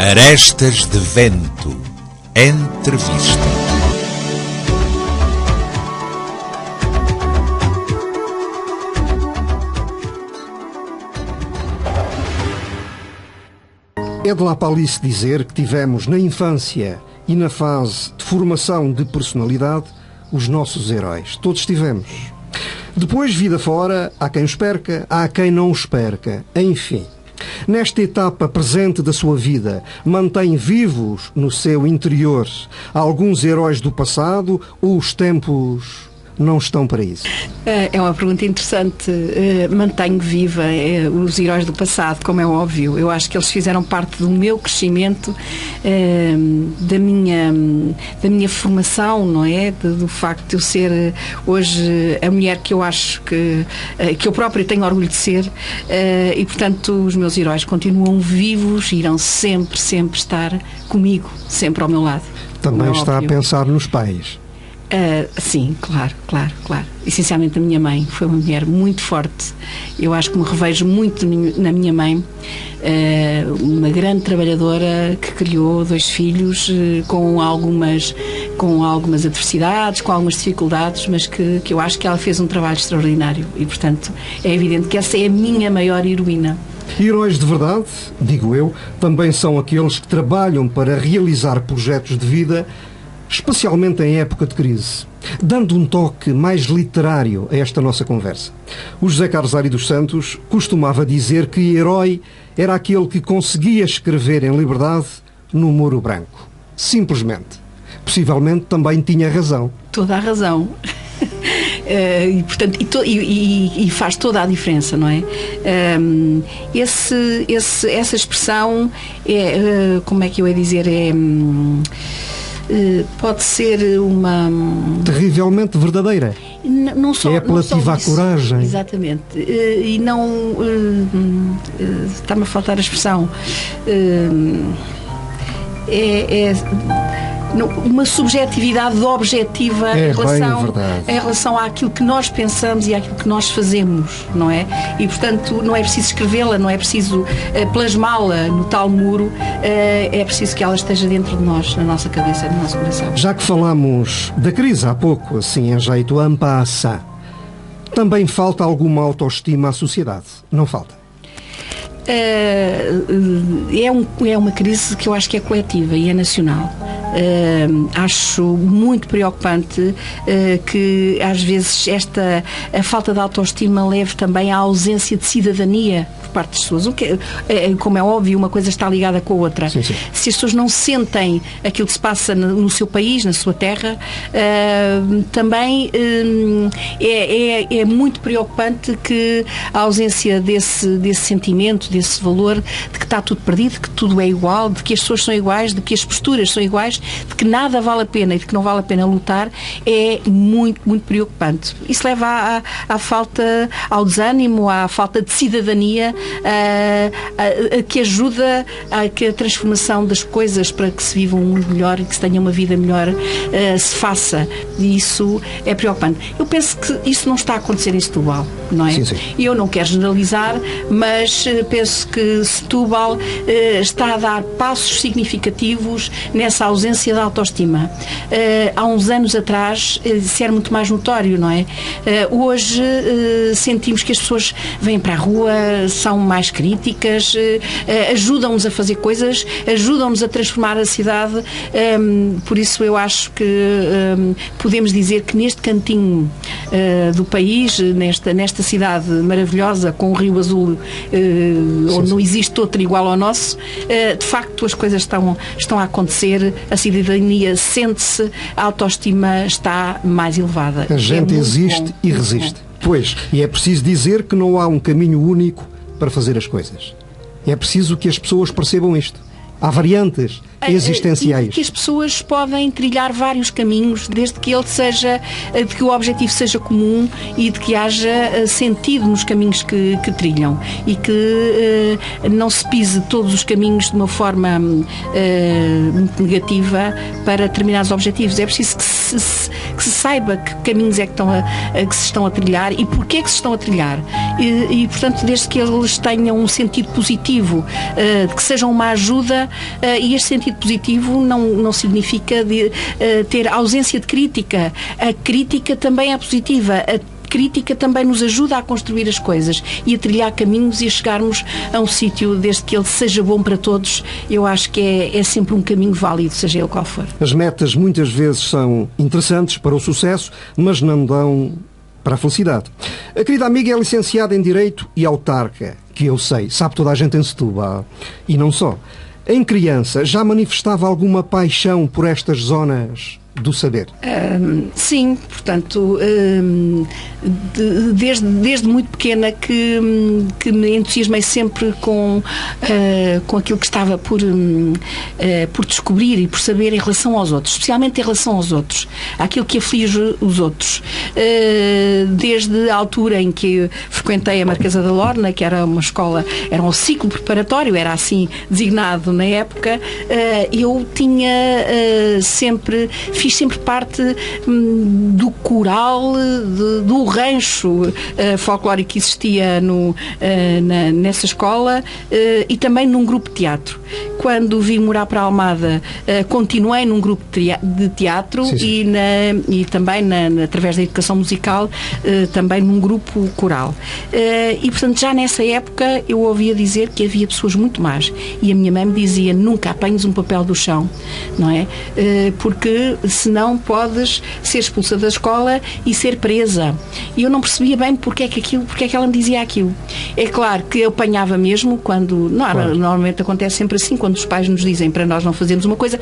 Arestas de Vento. Entrevista. É de lá para ali se dizer que tivemos na infância e na fase de formação de personalidade os nossos heróis. Todos tivemos. Depois, vida fora, há quem os perca, há quem não os perca. Enfim, nesta etapa presente da sua vida, mantém vivos no seu interior alguns heróis do passado ou os tempos não estão para isso? É uma pergunta interessante. Mantenho viva os heróis do passado, como é óbvio. Eu acho que eles fizeram parte do meu crescimento, da minha formação, não é? Do facto de eu ser hoje a mulher que eu acho que eu própria tenho orgulho de ser, e portanto os meus heróis continuam vivos e irão sempre estar comigo, sempre ao meu lado. Também está óbvio. A pensar nos pais. Sim, claro. Essencialmente a minha mãe foi uma mulher muito forte. Eu acho que me revejo muito na minha mãe, uma grande trabalhadora que criou 2 filhos com algumas adversidades, com algumas dificuldades, mas que eu acho que ela fez um trabalho extraordinário e, portanto, é evidente que essa é a minha maior heroína. Heróis de verdade, digo eu, também são aqueles que trabalham para realizar projetos de vida, especialmente em época de crise, dando um toque mais literário a esta nossa conversa. O José Carlos Ari dos Santos costumava dizer que herói era aquele que conseguia escrever em liberdade no muro branco. Simplesmente. Possivelmente também tinha razão. Toda a razão. E, portanto, e faz toda a diferença, não é? Essa expressão é, como é que eu ia dizer, pode ser uma... terrivelmente verdadeira. Não só, é apelativa à coragem. Exatamente. E não... está-me a faltar a expressão. Uma subjetividade objetiva em relação àquilo que nós pensamos e àquilo que nós fazemos, não é? E, portanto, não é preciso escrevê-la, não é preciso plasmá-la no tal muro, é preciso que ela esteja dentro de nós, na nossa cabeça, no nosso coração. Já que falámos da crise há pouco, assim em jeito en passant, também falta alguma autoestima à sociedade, não falta? É uma crise que eu acho que é coletiva e é nacional. Acho muito preocupante que às vezes a falta de autoestima leve também à ausência de cidadania por parte das pessoas. Como é óbvio, uma coisa está ligada com a outra. Sim. Se as pessoas não sentem aquilo que se passa no seu país, na sua terra, também é muito preocupante que a ausência desse sentimento, desse valor de que está tudo perdido, de que tudo é igual, de que as pessoas são iguais, de que as posturas são iguais, de que nada vale a pena e de que não vale a pena lutar, é muito preocupante. Isso leva à falta, ao desânimo, à falta de cidadania, que ajuda a que a transformação das coisas para que se viva um mundo melhor e que se tenha uma vida melhor se faça. E isso é preocupante. Eu penso que isso não está a acontecer em Setúbal, não é? Sim. Eu não quero generalizar, mas penso que Setúbal está a dar passos significativos nessa ausência de autoestima. Há uns anos atrás isso era muito mais notório, não é? Hoje sentimos que as pessoas vêm para a rua, são mais críticas, ajudam-nos a fazer coisas, ajudam-nos a transformar a cidade. Por isso eu acho que podemos dizer que neste cantinho do país, nesta cidade maravilhosa, com o Rio Azul, onde não existe outro igual ao nosso, de facto as coisas estão a acontecer, a cidadania sente-se, a autoestima está mais elevada. A gente existe e resiste. Pois, e é preciso dizer que não há um caminho único para fazer as coisas. É preciso que as pessoas percebam isto. Há variantes, existenciais. Que as pessoas podem trilhar vários caminhos, desde que de que o objetivo seja comum e de que haja sentido nos caminhos que trilham e que não se pise todos os caminhos de uma forma muito negativa para determinados objetivos. É preciso que se saiba que caminhos é que se estão a trilhar e porquê é que se estão a trilhar. E portanto, desde que eles tenham um sentido positivo, que sejam uma ajuda, e este sentido positivo não significa ter ausência de crítica. A crítica também é positiva. A crítica também nos ajuda a construir as coisas e a trilhar caminhos e a chegarmos a um sítio, desde que ele seja bom para todos. Eu acho que é sempre um caminho válido, seja ele qual for. As metas muitas vezes são interessantes para o sucesso, mas não dão para a felicidade. A querida amiga é licenciada em Direito e autarca, que eu sei, sabe toda a gente em Setúbal. E não só. Em criança, já manifestava alguma paixão por estas zonas do saber? Sim, portanto, desde muito pequena que me entusiasmei sempre com aquilo que estava por descobrir e por saber em relação aos outros, especialmente em relação aos outros, aquilo que aflige os outros. Desde a altura em que frequentei a Marquesa da Lorna, que era uma escola, era um ciclo preparatório, era assim designado na época, eu fiz sempre parte do coral, do rancho folclórico que existia nessa escola, e também num grupo de teatro. Quando vim morar para a Almada, continuei num grupo de teatro. Sim, sim. E também, através da educação musical, também num grupo coral. E, portanto, já nessa época eu ouvia dizer que havia pessoas muito más. E a minha mãe me dizia: nunca apanhes um papel do chão, não é? Porque senão podes ser expulsa da escola e ser presa. E eu não percebia bem porque é que ela me dizia aquilo. É claro que eu apanhava mesmo quando... Normalmente acontece sempre assim, quando os pais nos dizem para nós não fazermos uma coisa.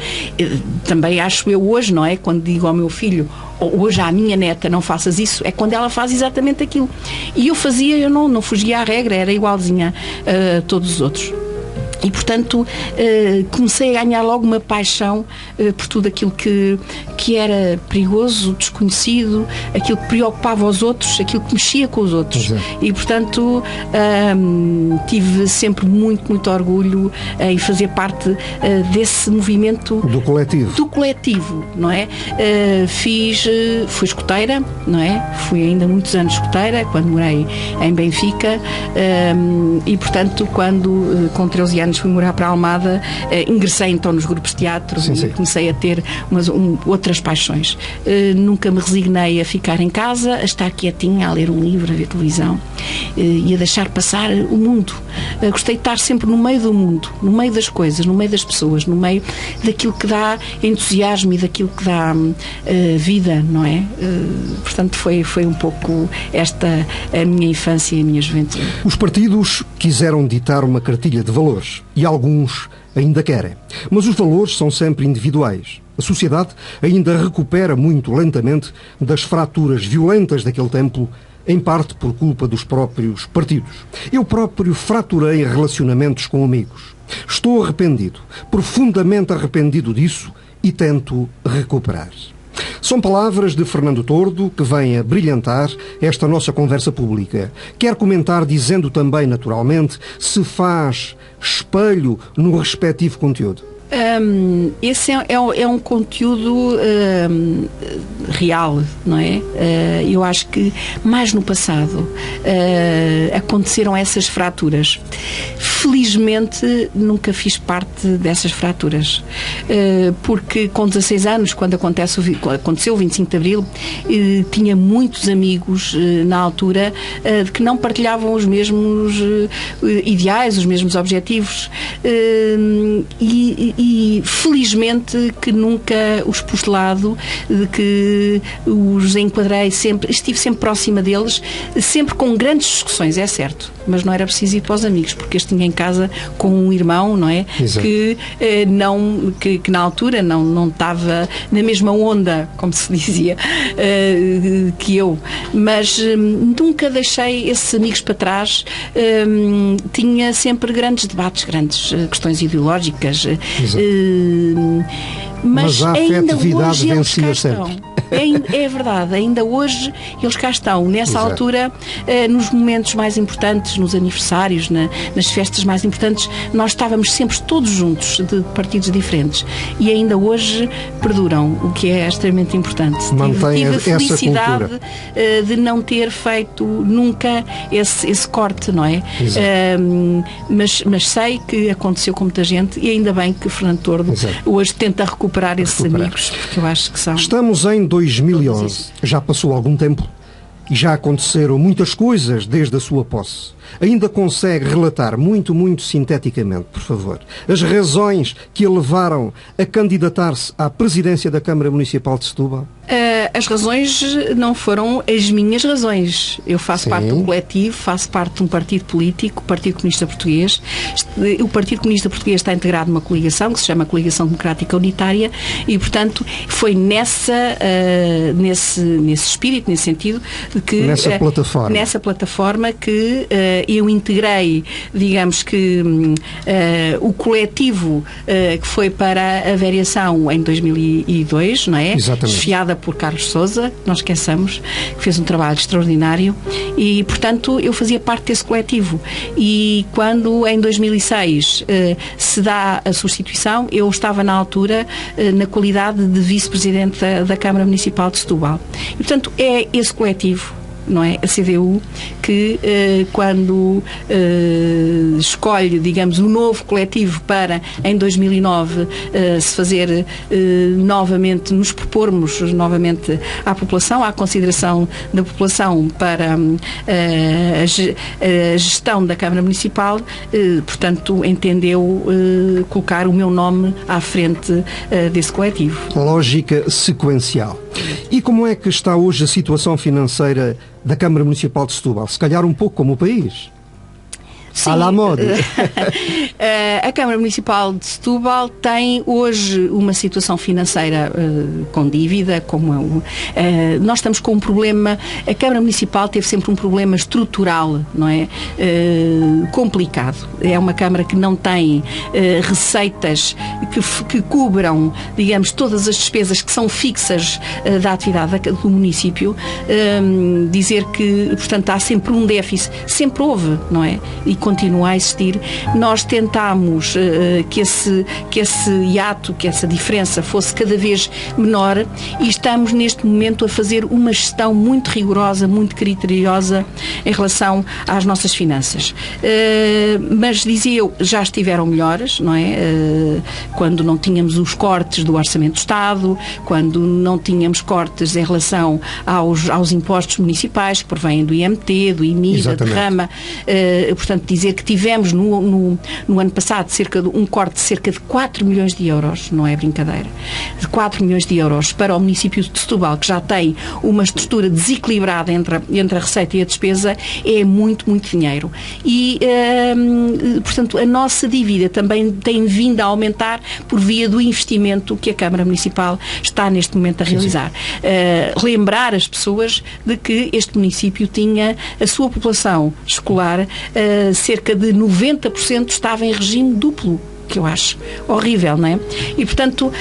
Também acho eu hoje, não é? Quando digo ao meu filho, ou hoje à minha neta, não faças isso, é quando ela faz exatamente aquilo. E eu fazia, eu não fugia à regra, era igualzinha a todos os outros. E, portanto, comecei a ganhar logo uma paixão por tudo aquilo que era perigoso, desconhecido, aquilo que preocupava os outros, aquilo que mexia com os outros. E, portanto, tive sempre muito, muito orgulho em fazer parte desse movimento... Do coletivo. Do coletivo, não é? Fui escoteira, não é? Fui ainda muitos anos escoteira, quando morei em Benfica, e, portanto, quando, com 13 anos, fui morar para a Almada, ingressei então nos grupos de teatro. Sim, sim. E comecei a ter outras paixões. Nunca me resignei a ficar em casa, a estar quietinha, a ler um livro, a ver televisão, e a deixar passar o mundo. Gostei de estar sempre no meio do mundo, no meio das coisas, no meio das pessoas, no meio daquilo que dá entusiasmo e daquilo que dá vida, não é? Portanto, foi um pouco esta a minha infância e a minha juventude. Os partidos quiseram ditar uma cartilha de valores e alguns ainda querem. Mas os valores são sempre individuais. A sociedade ainda recupera muito lentamente das fraturas violentas daquele tempo, em parte por culpa dos próprios partidos. Eu próprio fraturei relacionamentos com amigos. Estou arrependido, profundamente arrependido disso, e tento recuperar. São palavras de Fernando Tordo que vêm a brilhantar esta nossa conversa pública. Quer comentar dizendo também, naturalmente, se faz espelho no respectivo conteúdo. Esse é um conteúdo real, não é? Eu acho que mais no passado aconteceram essas fraturas. Felizmente nunca fiz parte dessas fraturas, porque com 16 anos, quando aconteceu o 25 de Abril, tinha muitos amigos na altura que não partilhavam os mesmos ideais, os mesmos objetivos, e felizmente que nunca os pus de lado, de que os enquadrei sempre, estive sempre próxima deles, sempre com grandes discussões, é certo, mas não era preciso ir para os amigos, porque este tinha em casa com um irmão, não é? Exato. Que na altura não estava na mesma onda, como se dizia, que eu, mas nunca deixei esses amigos para trás. Tinha sempre grandes debates, grandes questões ideológicas. Mas a ainda afetividade hoje eles cá vencia estão. sempre. É verdade, ainda hoje eles cá estão. Nessa Exato. altura, nos momentos mais importantes, nos aniversários, nas festas mais importantes, nós estávamos sempre todos juntos, de partidos diferentes. E ainda hoje perduram, o que é extremamente importante. Mantém Tive a essa felicidade cultura. de não ter feito nunca esse corte, não é? Exato. Mas sei que aconteceu com muita gente e ainda bem que Fernando Tordo Exato. hoje tenta recuperar esses amigos, porque eu acho que são... Estamos em 2011. Já passou algum tempo e já aconteceram muitas coisas desde a sua posse. Ainda consegue relatar muito sinteticamente, por favor, as razões que o levaram a candidatar-se à presidência da Câmara Municipal de Setúbal? As razões não foram as minhas razões. Eu faço parte de um coletivo, faço parte de um partido político, o Partido Comunista Português. O Partido Comunista Português está integrado numa coligação que se chama Coligação Democrática Unitária e, portanto, foi nesse espírito, nesse sentido, de que... Nessa plataforma que eu integrei, digamos que o coletivo que foi para a variação em 2002, não é? Exatamente. Esfiada por Carlos Sousa, não esqueçamos, que fez um trabalho extraordinário e, portanto, eu fazia parte desse coletivo. E quando, em 2006, se dá a substituição, eu estava na altura na qualidade de vice-presidente da Câmara Municipal de Setúbal. E, portanto, é esse coletivo, não é? A CDU, que quando escolhe, digamos, o novo coletivo para, em 2009, se fazer novamente, nos propormos novamente à população, à consideração da população para a gestão da Câmara Municipal, portanto, entendeu colocar o meu nome à frente desse coletivo. Lógica sequencial. E como é que está hoje a situação financeira da Câmara Municipal de Setúbal? Se calhar um pouco como o país. Sim. À la mode. A Câmara Municipal de Setúbal tem hoje uma situação financeira com dívida, nós estamos com um problema, a Câmara Municipal teve sempre um problema estrutural, não é? Complicado. É uma Câmara que não tem receitas que cubram, digamos, todas as despesas que são fixas da atividade do município. Dizer que, portanto, há sempre um déficit, sempre houve, não é? E continua a existir. Nós tentámos que esse hiato, que essa diferença fosse cada vez menor e estamos neste momento a fazer uma gestão muito rigorosa, muito criteriosa em relação às nossas finanças. Mas, dizia eu, já estiveram melhores, não é? Quando não tínhamos os cortes do Orçamento do Estado, quando não tínhamos cortes em relação aos impostos municipais que provêm do IMT, do IMI, da derrama, portanto, dizer que tivemos no ano passado um corte de cerca de 4 milhões de euros, não é brincadeira, de 4 milhões de euros para o município de Setúbal, que já tem uma estrutura desequilibrada entre a receita e a despesa, é muito dinheiro. E, portanto, a nossa dívida também tem vindo a aumentar por via do investimento que a Câmara Municipal está neste momento a realizar. Lembrar as pessoas de que este município tinha a sua população escolar cerca de 90% estava em regime duplo, que eu acho horrível, não é? E, portanto,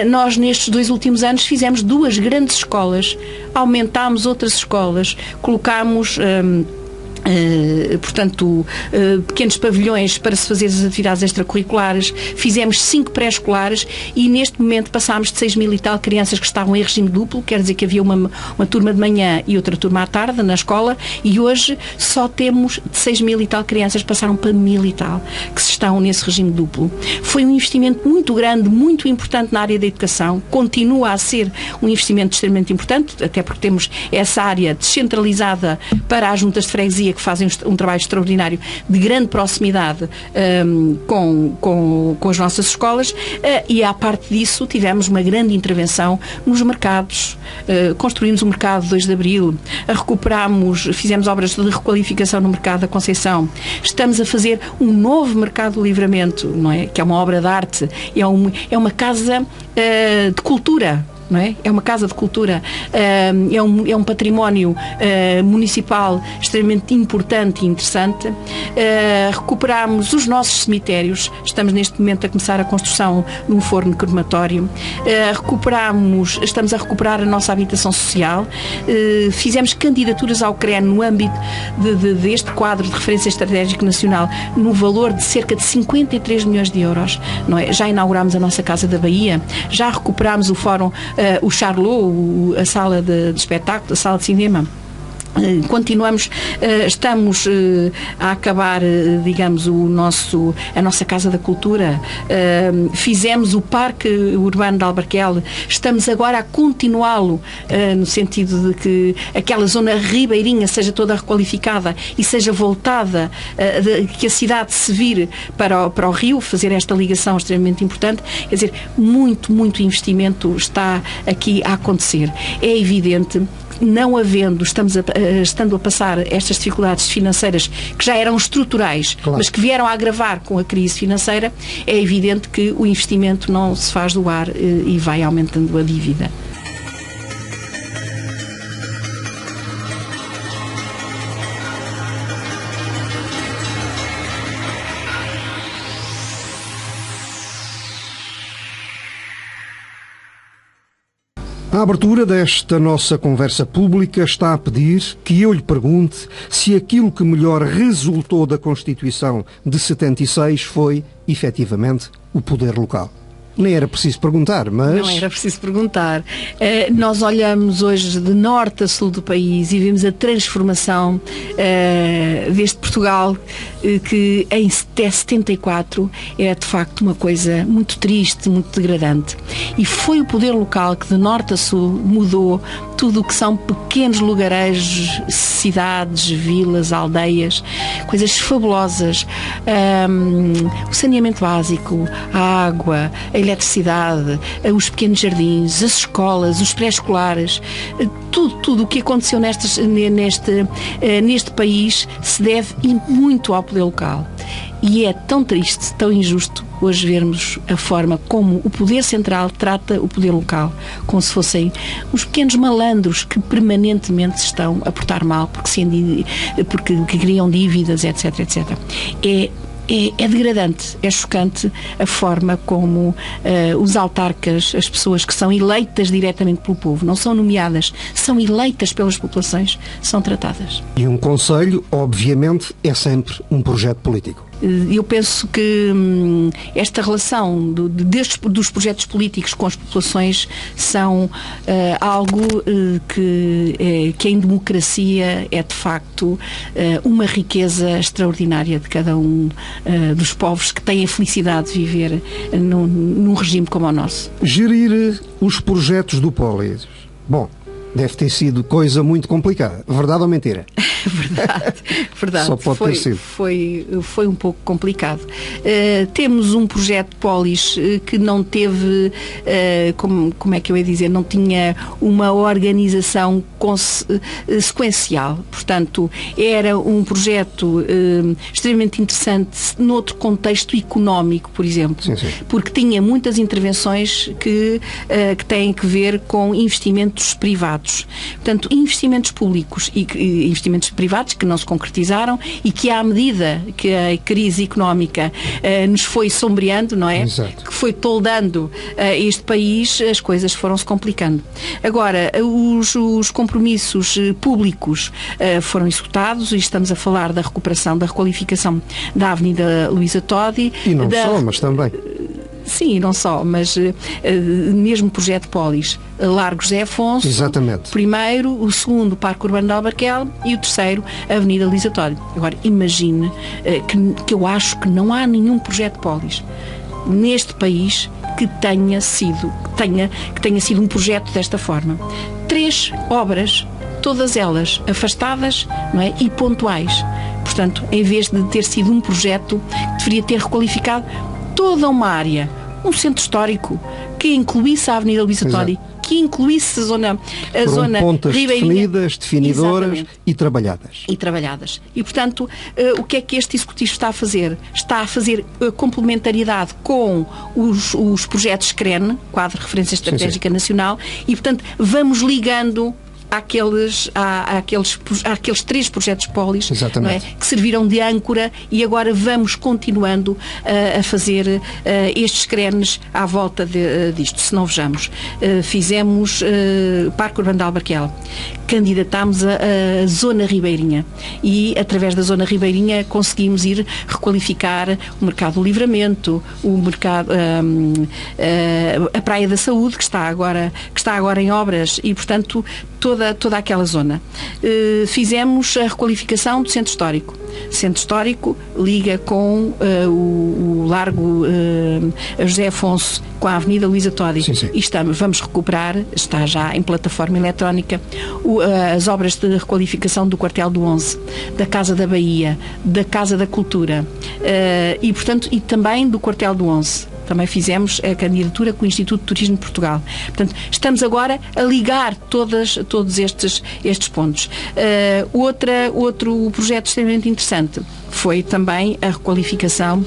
nós nestes 2 últimos anos fizemos 2 grandes escolas, aumentámos outras escolas, colocámos... portanto, pequenos pavilhões para se fazer as atividades extracurriculares, fizemos 5 pré-escolares e neste momento passámos de 6 mil e tal crianças que estavam em regime duplo, quer dizer que havia uma turma de manhã e outra turma à tarde na escola, e hoje só temos de 6 mil e tal crianças, passaram para 1000 e tal que estão nesse regime duplo. Foi um investimento muito grande, muito importante na área da educação, continua a ser um investimento extremamente importante, até porque temos essa área descentralizada para as juntas de freguesia que fazem um trabalho extraordinário de grande proximidade com as nossas escolas, e à parte disso tivemos uma grande intervenção nos mercados. Construímos o mercado 2 de Abril, fizemos obras de requalificação no mercado da Conceição, estamos a fazer um novo mercado do Livramento, não é? Que é uma obra de arte, é uma casa de cultura. não é? É uma casa de cultura, é um património municipal extremamente importante e interessante. Recuperámos os nossos cemitérios, estamos neste momento a começar a construção de um forno crematório. Estamos a recuperar a nossa habitação social. Fizemos candidaturas ao CREN no âmbito deste quadro de referência estratégica nacional no valor de cerca de 53 milhões de euros. Não é? Já inaugurámos a nossa Casa da Bahia, já recuperámos o Fórum, o Charlot, a sala de espetáculo, a sala de cinema. Continuamos, estamos a acabar, digamos, a nossa Casa da Cultura, fizemos o Parque Urbano de Albarquel, estamos agora a continuá-lo, no sentido de que aquela zona ribeirinha seja toda requalificada e seja voltada, que a cidade se vire para o rio, fazer esta ligação extremamente importante. Quer dizer, muito investimento está aqui a acontecer. É evidente, não havendo, estando a passar estas dificuldades financeiras que já eram estruturais, claro, mas que vieram a agravar com a crise financeira, é evidente que o investimento não se faz do ar e vai aumentando a dívida. A abertura desta nossa conversa pública está a pedir que eu lhe pergunte se aquilo que melhor resultou da Constituição de 76 foi, efetivamente, o poder local. Nem era preciso perguntar, mas... Não era preciso perguntar. Nós olhamos hoje de norte a sul do país e vimos a transformação deste Portugal que em 74 era de facto uma coisa muito triste, muito degradante. E foi o poder local que de norte a sul mudou tudo o que são pequenos lugarejos, cidades, vilas, aldeias, coisas fabulosas. O saneamento básico, a água, a eletricidade, os pequenos jardins, as escolas, os pré-escolares, tudo o que aconteceu neste país se deve muito ao poder local. E é tão triste, tão injusto hoje vermos a forma como o poder central trata o poder local, como se fossem os pequenos malandros que permanentemente se estão a portar mal porque criam dívidas, etc, etc. É degradante, é chocante a forma como os autarcas, as pessoas que são eleitas diretamente pelo povo, não são nomeadas, são eleitas pelas populações, são tratadas. E um conselho, obviamente, é sempre um projeto político. Eu penso que esta relação dos projetos políticos com as populações são algo que em democracia é de facto uma riqueza extraordinária de cada um dos povos que têm a felicidade de viver num regime como o nosso. Gerir os projetos do Polis. Bom, deve ter sido coisa muito complicada. Verdade ou mentira? Verdade. Só pode ter sido. Foi um pouco complicado. Temos um projeto Polis que não teve, como é que eu ia dizer, não tinha uma organização sequencial. Portanto, era um projeto extremamente interessante noutro contexto económico, por exemplo. Sim. Porque tinha muitas intervenções que têm que ver com investimentos privados. Portanto, investimentos públicos e investimentos privados que não se concretizaram e que, à medida que a crise económica nos foi sombreando, não é? Exato. Que foi toldando este país, as coisas foram-se complicando. Agora, os compromissos públicos foram executados e estamos a falar da recuperação, da requalificação da Avenida Luísa Todi. E não só, mas também. Sim, não só, mas mesmo projeto Polis, Largo José Afonso, exatamente. O primeiro, o segundo, o Parque Urbano de Albarquel e o terceiro, a Avenida Luísa Todi. Agora, imagine que eu acho que não há nenhum projeto Polis neste país que tenha sido um projeto desta forma. 3 obras, todas elas afastadas, não é? E pontuais. Portanto, em vez de ter sido um projeto que deveria ter requalificado toda uma área, um centro histórico que incluísse a Avenida Luísa Todi, que incluísse a zona pontas ribeirinha, definidas, definidoras e trabalhadas. E, portanto, o que é que este Executivo está a fazer? Está a fazer complementariedade com os projetos CREN, Quadro de Referência Estratégica Nacional, e, portanto, vamos ligando àqueles 3 projetos polis, não é? Que serviram de âncora, e agora vamos continuando a fazer estes crenes à volta disto. Se não vejamos, fizemos Parque Urbano de Albarquel, candidatámos a Zona Ribeirinha e, através da Zona Ribeirinha, conseguimos ir requalificar o Mercado do Livramento, o mercado, a Praia da Saúde, que está agora em obras, e, portanto, toda aquela zona. Fizemos a requalificação do Centro Histórico. O Centro Histórico liga com o Largo José Afonso com a Avenida Luísa Todi. E vamos recuperar, está já em plataforma eletrónica, as obras de requalificação do Quartel do 11, da Casa da Bahia, da Casa da Cultura, e, portanto, e também do Quartel do 11. Também fizemos a candidatura com o Instituto de Turismo de Portugal. Portanto, estamos agora a ligar todos estes pontos. Outro projeto extremamente interessante foi também a requalificação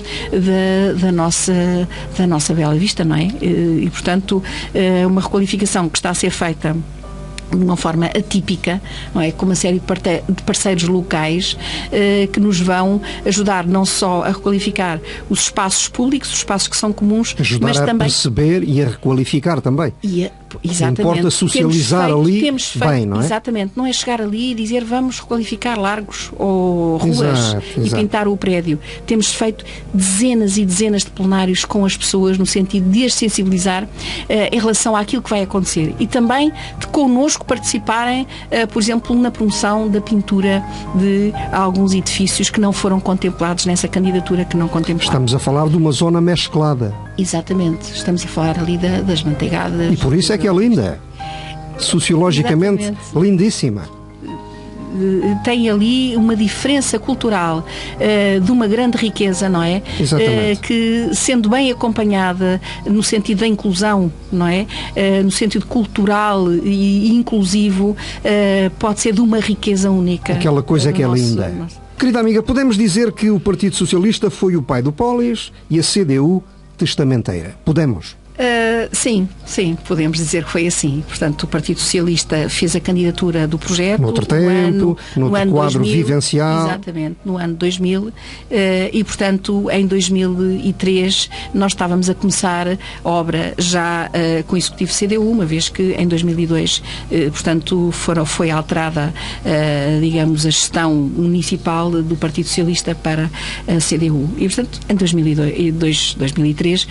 da nossa Bela Vista, não é? E, portanto, uma requalificação que está a ser feita de uma forma atípica, não é? Com uma série de parceiros locais que nos vão ajudar não só a requalificar os espaços públicos, os espaços que são comuns, mas também a perceber e a requalificar também. Exatamente. Importa socializar bem, não é? Exatamente. Não é chegar ali e dizer vamos requalificar largos ou ruas e pintar o prédio. Temos feito dezenas e dezenas de plenários com as pessoas no sentido de as sensibilizar em relação àquilo que vai acontecer. E também de connosco participarem, por exemplo, na promoção da pintura de alguns edifícios que não foram contemplados nessa candidatura que não contemplamos. Estamos a falar de uma zona mesclada. Exatamente. Estamos a falar ali das manteigadas. E por isso é que é linda. Sociologicamente lindíssima. Tem ali uma diferença cultural de uma grande riqueza, não é? Que, sendo bem acompanhada no sentido da inclusão, não é? No sentido cultural e inclusivo, pode ser de uma riqueza única. Aquela coisa que é linda. Querida amiga, podemos dizer que o Partido Socialista foi o pai do Polis e a CDU testamenteira. Podemos? Sim, podemos dizer que foi assim. Portanto, o Partido Socialista fez a candidatura do projeto noutro tempo, no ano quadro 2000, vivencial. Exatamente, no ano 2000, e, portanto, em 2003 nós estávamos a começar a obra já com o Executivo CDU, uma vez que em 2002, portanto, foi alterada, digamos, a gestão municipal do Partido Socialista para a CDU. E, portanto, em 2003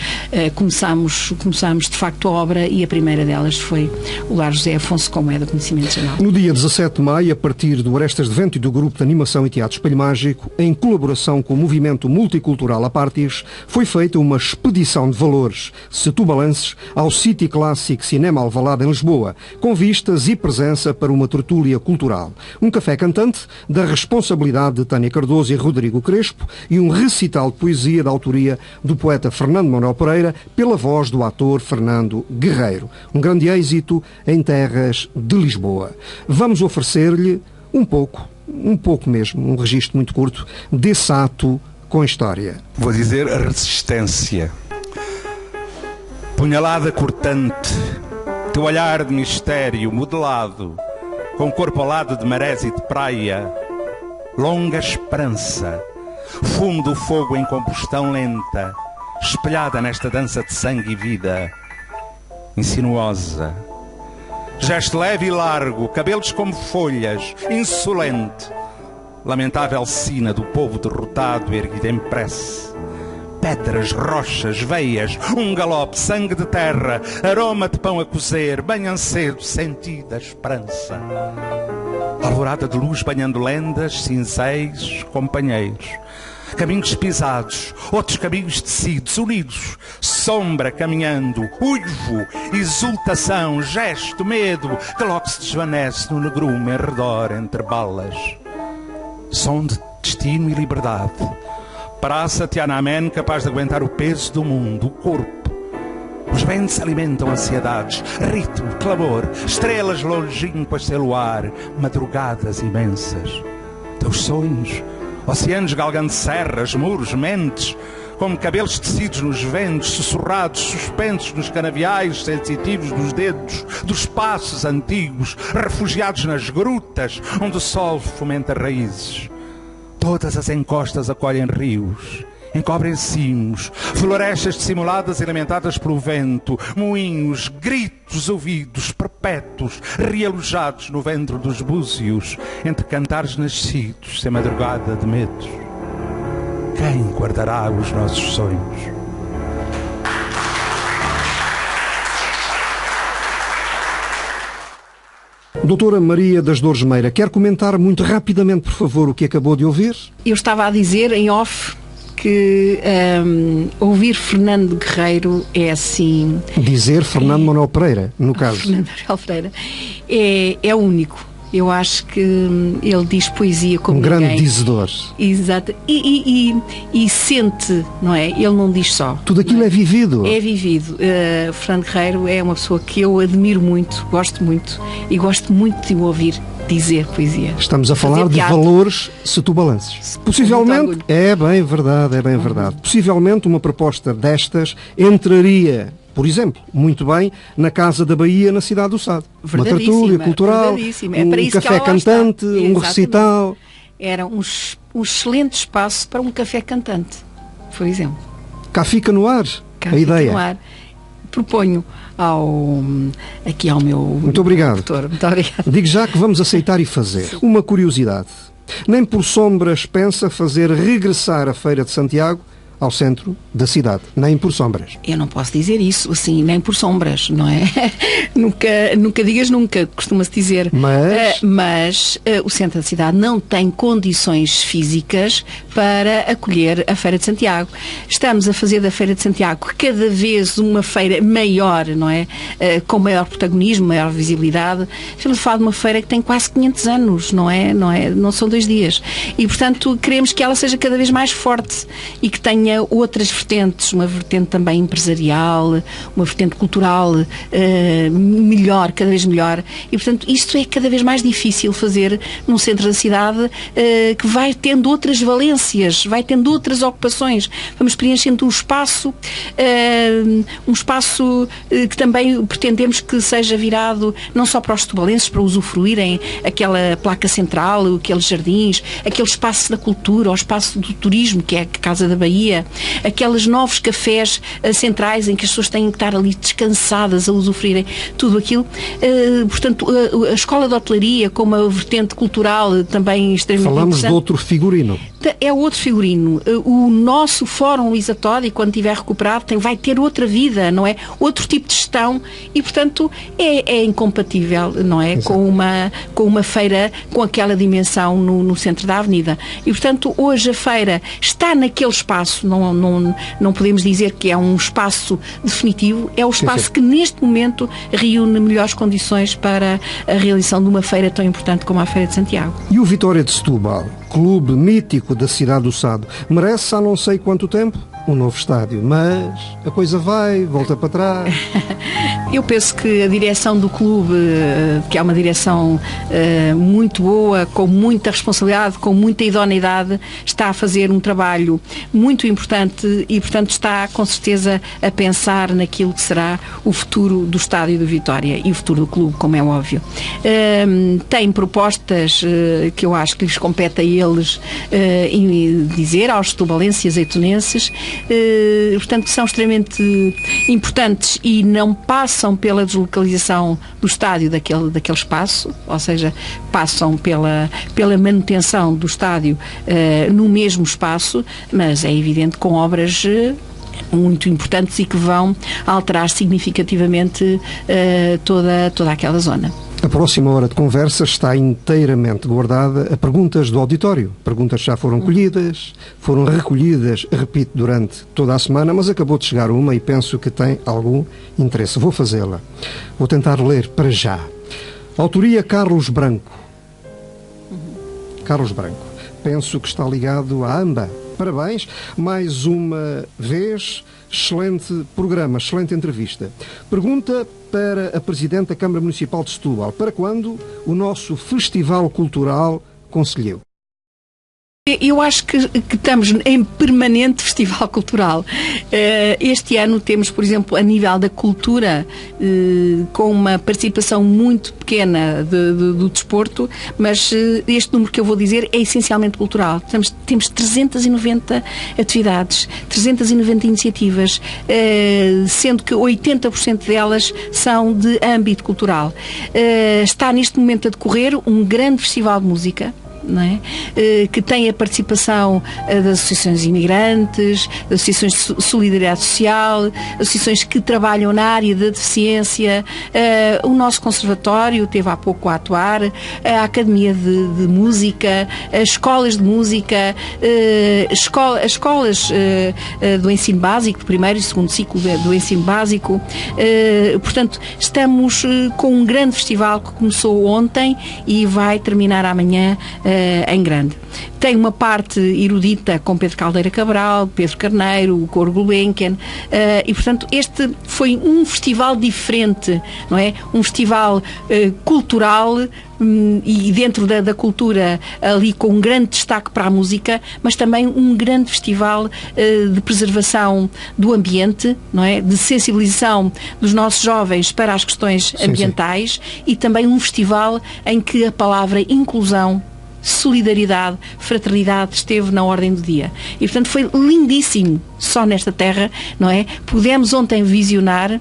começámos de facto a obra, e a primeira delas foi o Lar José Afonso, como é do conhecimento geral. No dia 17 de maio, a partir do Arestas de Vento e do Grupo de Animação e Teatro Espelho Mágico, em colaboração com o Movimento Multicultural Apartis, foi feita uma expedição de valores setubalenses ao City Classic Cinema Alvalade em Lisboa, com vistas e presença para uma tertúlia cultural, um café cantante da responsabilidade de Tânia Cardoso e Rodrigo Crespo e um recital de poesia da autoria do poeta Fernando Manuel Pereira pela voz do ator Fernando Guerreiro. Um grande êxito em terras de Lisboa. Vamos oferecer-lhe um pouco mesmo, um registro muito curto desse ato com história. Vou dizer a resistência. Punhalada cortante, teu olhar de mistério modelado, com corpo ao lado de marés e de praia, longa esperança, fumo do fogo em combustão lenta, espelhada nesta dança de sangue e vida, insinuosa. Gesto leve e largo, cabelos como folhas, insolente. Lamentável sina do povo derrotado, erguida em prece. Pedras, rochas, veias, um galope, sangue de terra, aroma de pão a cozer, banham cedo, sentida esperança. Alvorada de luz banhando lendas, cinzéis, companheiros. Caminhos pisados, outros caminhos tecidos, unidos, sombra caminhando, uivo, exultação, gesto, medo, que logo se desvanece no negrume em redor entre balas. Som de destino e liberdade. Praça Tiananmen capaz de aguentar o peso do mundo, o corpo. Os ventos alimentam ansiedades, ritmo, clamor, estrelas longínquas sem luar, madrugadas imensas. Teus sonhos, oceanos galgando serras, muros, mentes, como cabelos tecidos nos ventos, sussurrados, suspensos nos canaviais sensitivos dos dedos, dos passos antigos, refugiados nas grutas, onde o sol fomenta raízes. Todas as encostas acolhem rios, encobrem cimos, florestas dissimuladas e alimentadas pelo vento, moinhos, gritos ouvidos, perpétuos, realojados no ventre dos búzios, entre cantares nascidos, sem madrugada de medos. Quem guardará os nossos sonhos? Doutora Maria das Dores Meira, quer comentar muito rapidamente, por favor, o que acabou de ouvir? Eu estava a dizer em off que ouvir Fernando Guerreiro é assim... Dizer Fernando Manuel Pereira, no caso. Fernando Manuel Pereira é único. Eu acho que ele diz poesia como ninguém. Grande dizedor. Exato. E sente, não é? Ele não diz só. Tudo aquilo é vivido. É vivido. Fernando Guerreiro é uma pessoa que eu admiro muito, gosto muito, e gosto muito de o ouvir dizer poesia. Estamos a falar de valores setubalenses. Possivelmente, é bem verdade. Possivelmente uma proposta destas entraria, por exemplo, muito bem na Casa da Bahia, na cidade do Sado. Uma tertúlia cultural, um café cantante, um recital. Era um excelente espaço para um café cantante, por exemplo. Cá fica no ar a ideia. No ar. Proponho aqui ao meu... Muito obrigado. Doutor. Muito obrigado. Digo já que vamos aceitar e fazer. Uma curiosidade. Nem por sombras pensa fazer regressar a Feira de Santiago ao centro da cidade, nem por sombras. Eu não posso dizer isso, assim, nem por sombras, não é? nunca digas nunca, costuma-se dizer. Mas o centro da cidade não tem condições físicas para acolher a Feira de Santiago. Estamos a fazer da Feira de Santiago cada vez uma feira maior, não é? Com maior protagonismo, maior visibilidade. Estamos a falar de uma feira que tem quase 500 anos, não é? Não são 2 dias. E, portanto, queremos que ela seja cada vez mais forte e que tenha outras vertentes, uma vertente também empresarial, uma vertente cultural melhor, cada vez melhor. E, portanto, isto é cada vez mais difícil fazer num centro da cidade que vai tendo outras valências, vai tendo outras ocupações. Vamos preenchendo um espaço que também pretendemos que seja virado não só para os setubalenses, para usufruírem aquela placa central, aqueles jardins, aquele espaço da cultura, o espaço do turismo, que é a Casa da Bahia, aqueles novos cafés centrais em que as pessoas têm que estar ali descansadas a usufruírem tudo aquilo. Portanto, a Escola de Hotelaria, com uma vertente cultural também extremamente interessante. Falamos de outro figurino. É outro figurino. O nosso Fórum Luísa Todi, quando estiver recuperado, vai ter outra vida, não é? Outro tipo de gestão e, portanto, é incompatível, não é? Com uma feira com aquela dimensão no centro da avenida. E, portanto, hoje a feira está naquele espaço, não podemos dizer que é um espaço definitivo, é o espaço que neste momento reúne melhores condições para a realização de uma feira tão importante como a Feira de Santiago. E o Vitória de Setúbal, clube mítico da cidade do Sado, merece há não sei quanto tempo um novo estádio, mas a coisa volta para trás. Eu penso que a direção do clube, que é uma direção muito boa, com muita responsabilidade, com muita idoneidade, está a fazer um trabalho muito importante e, portanto, está com certeza a pensar naquilo que será o futuro do estádio do Vitória e o futuro do clube, como é óbvio. Tem propostas que eu acho que lhes compete a eles dizer aos setubalenses e azeitonenses, portanto, são extremamente importantes e não passam pela deslocalização do estádio daquele espaço, ou seja, passam pela manutenção do estádio no mesmo espaço, mas é evidente com obras muito importantes e que vão alterar significativamente toda aquela zona. A próxima hora de conversa está inteiramente guardada a perguntas do auditório. Perguntas já foram colhidas, foram recolhidas, repito, durante toda a semana, mas acabou de chegar uma e penso que tem algum interesse. Vou fazê-la. Vou tentar ler para já. Autoria Carlos Branco. Carlos Branco. Penso que está ligado à AMBA. parabéns. Mais uma vez, excelente programa, excelente entrevista. Pergunta para a Presidente da Câmara Municipal de Setúbal: para quando o nosso Festival Cultural Concelheu? Eu acho que estamos em permanente festival cultural. Este ano temos, por exemplo, a nível da cultura, com uma participação muito pequena do desporto, mas este número que eu vou dizer é essencialmente cultural. Temos 390 atividades, 390 iniciativas, sendo que 80% delas são de âmbito cultural. Está neste momento a decorrer um grande festival de música, não é? Que tem a participação das associações imigrantes, das associações de solidariedade social, associações que trabalham na área da deficiência, o nosso conservatório teve há pouco a atuar, a Academia de Música, as escolas de música, as escolas do ensino básico, do primeiro e segundo ciclo do ensino básico. Portanto, estamos com um grande festival que começou ontem e vai terminar amanhã em grande. Tem uma parte erudita com Pedro Caldeira Cabral, Pedro Carneiro, o Coro Gulbenkian, e portanto este foi um festival diferente, não é? Um festival cultural, e dentro da cultura ali com um grande destaque para a música, mas também um grande festival de preservação do ambiente, não é? De sensibilização dos nossos jovens para as questões ambientais, sim. E também um festival em que a palavra inclusão, solidariedade, fraternidade esteve na ordem do dia. E, portanto, foi lindíssimo só nesta terra, não é? Pudemos ontem visionar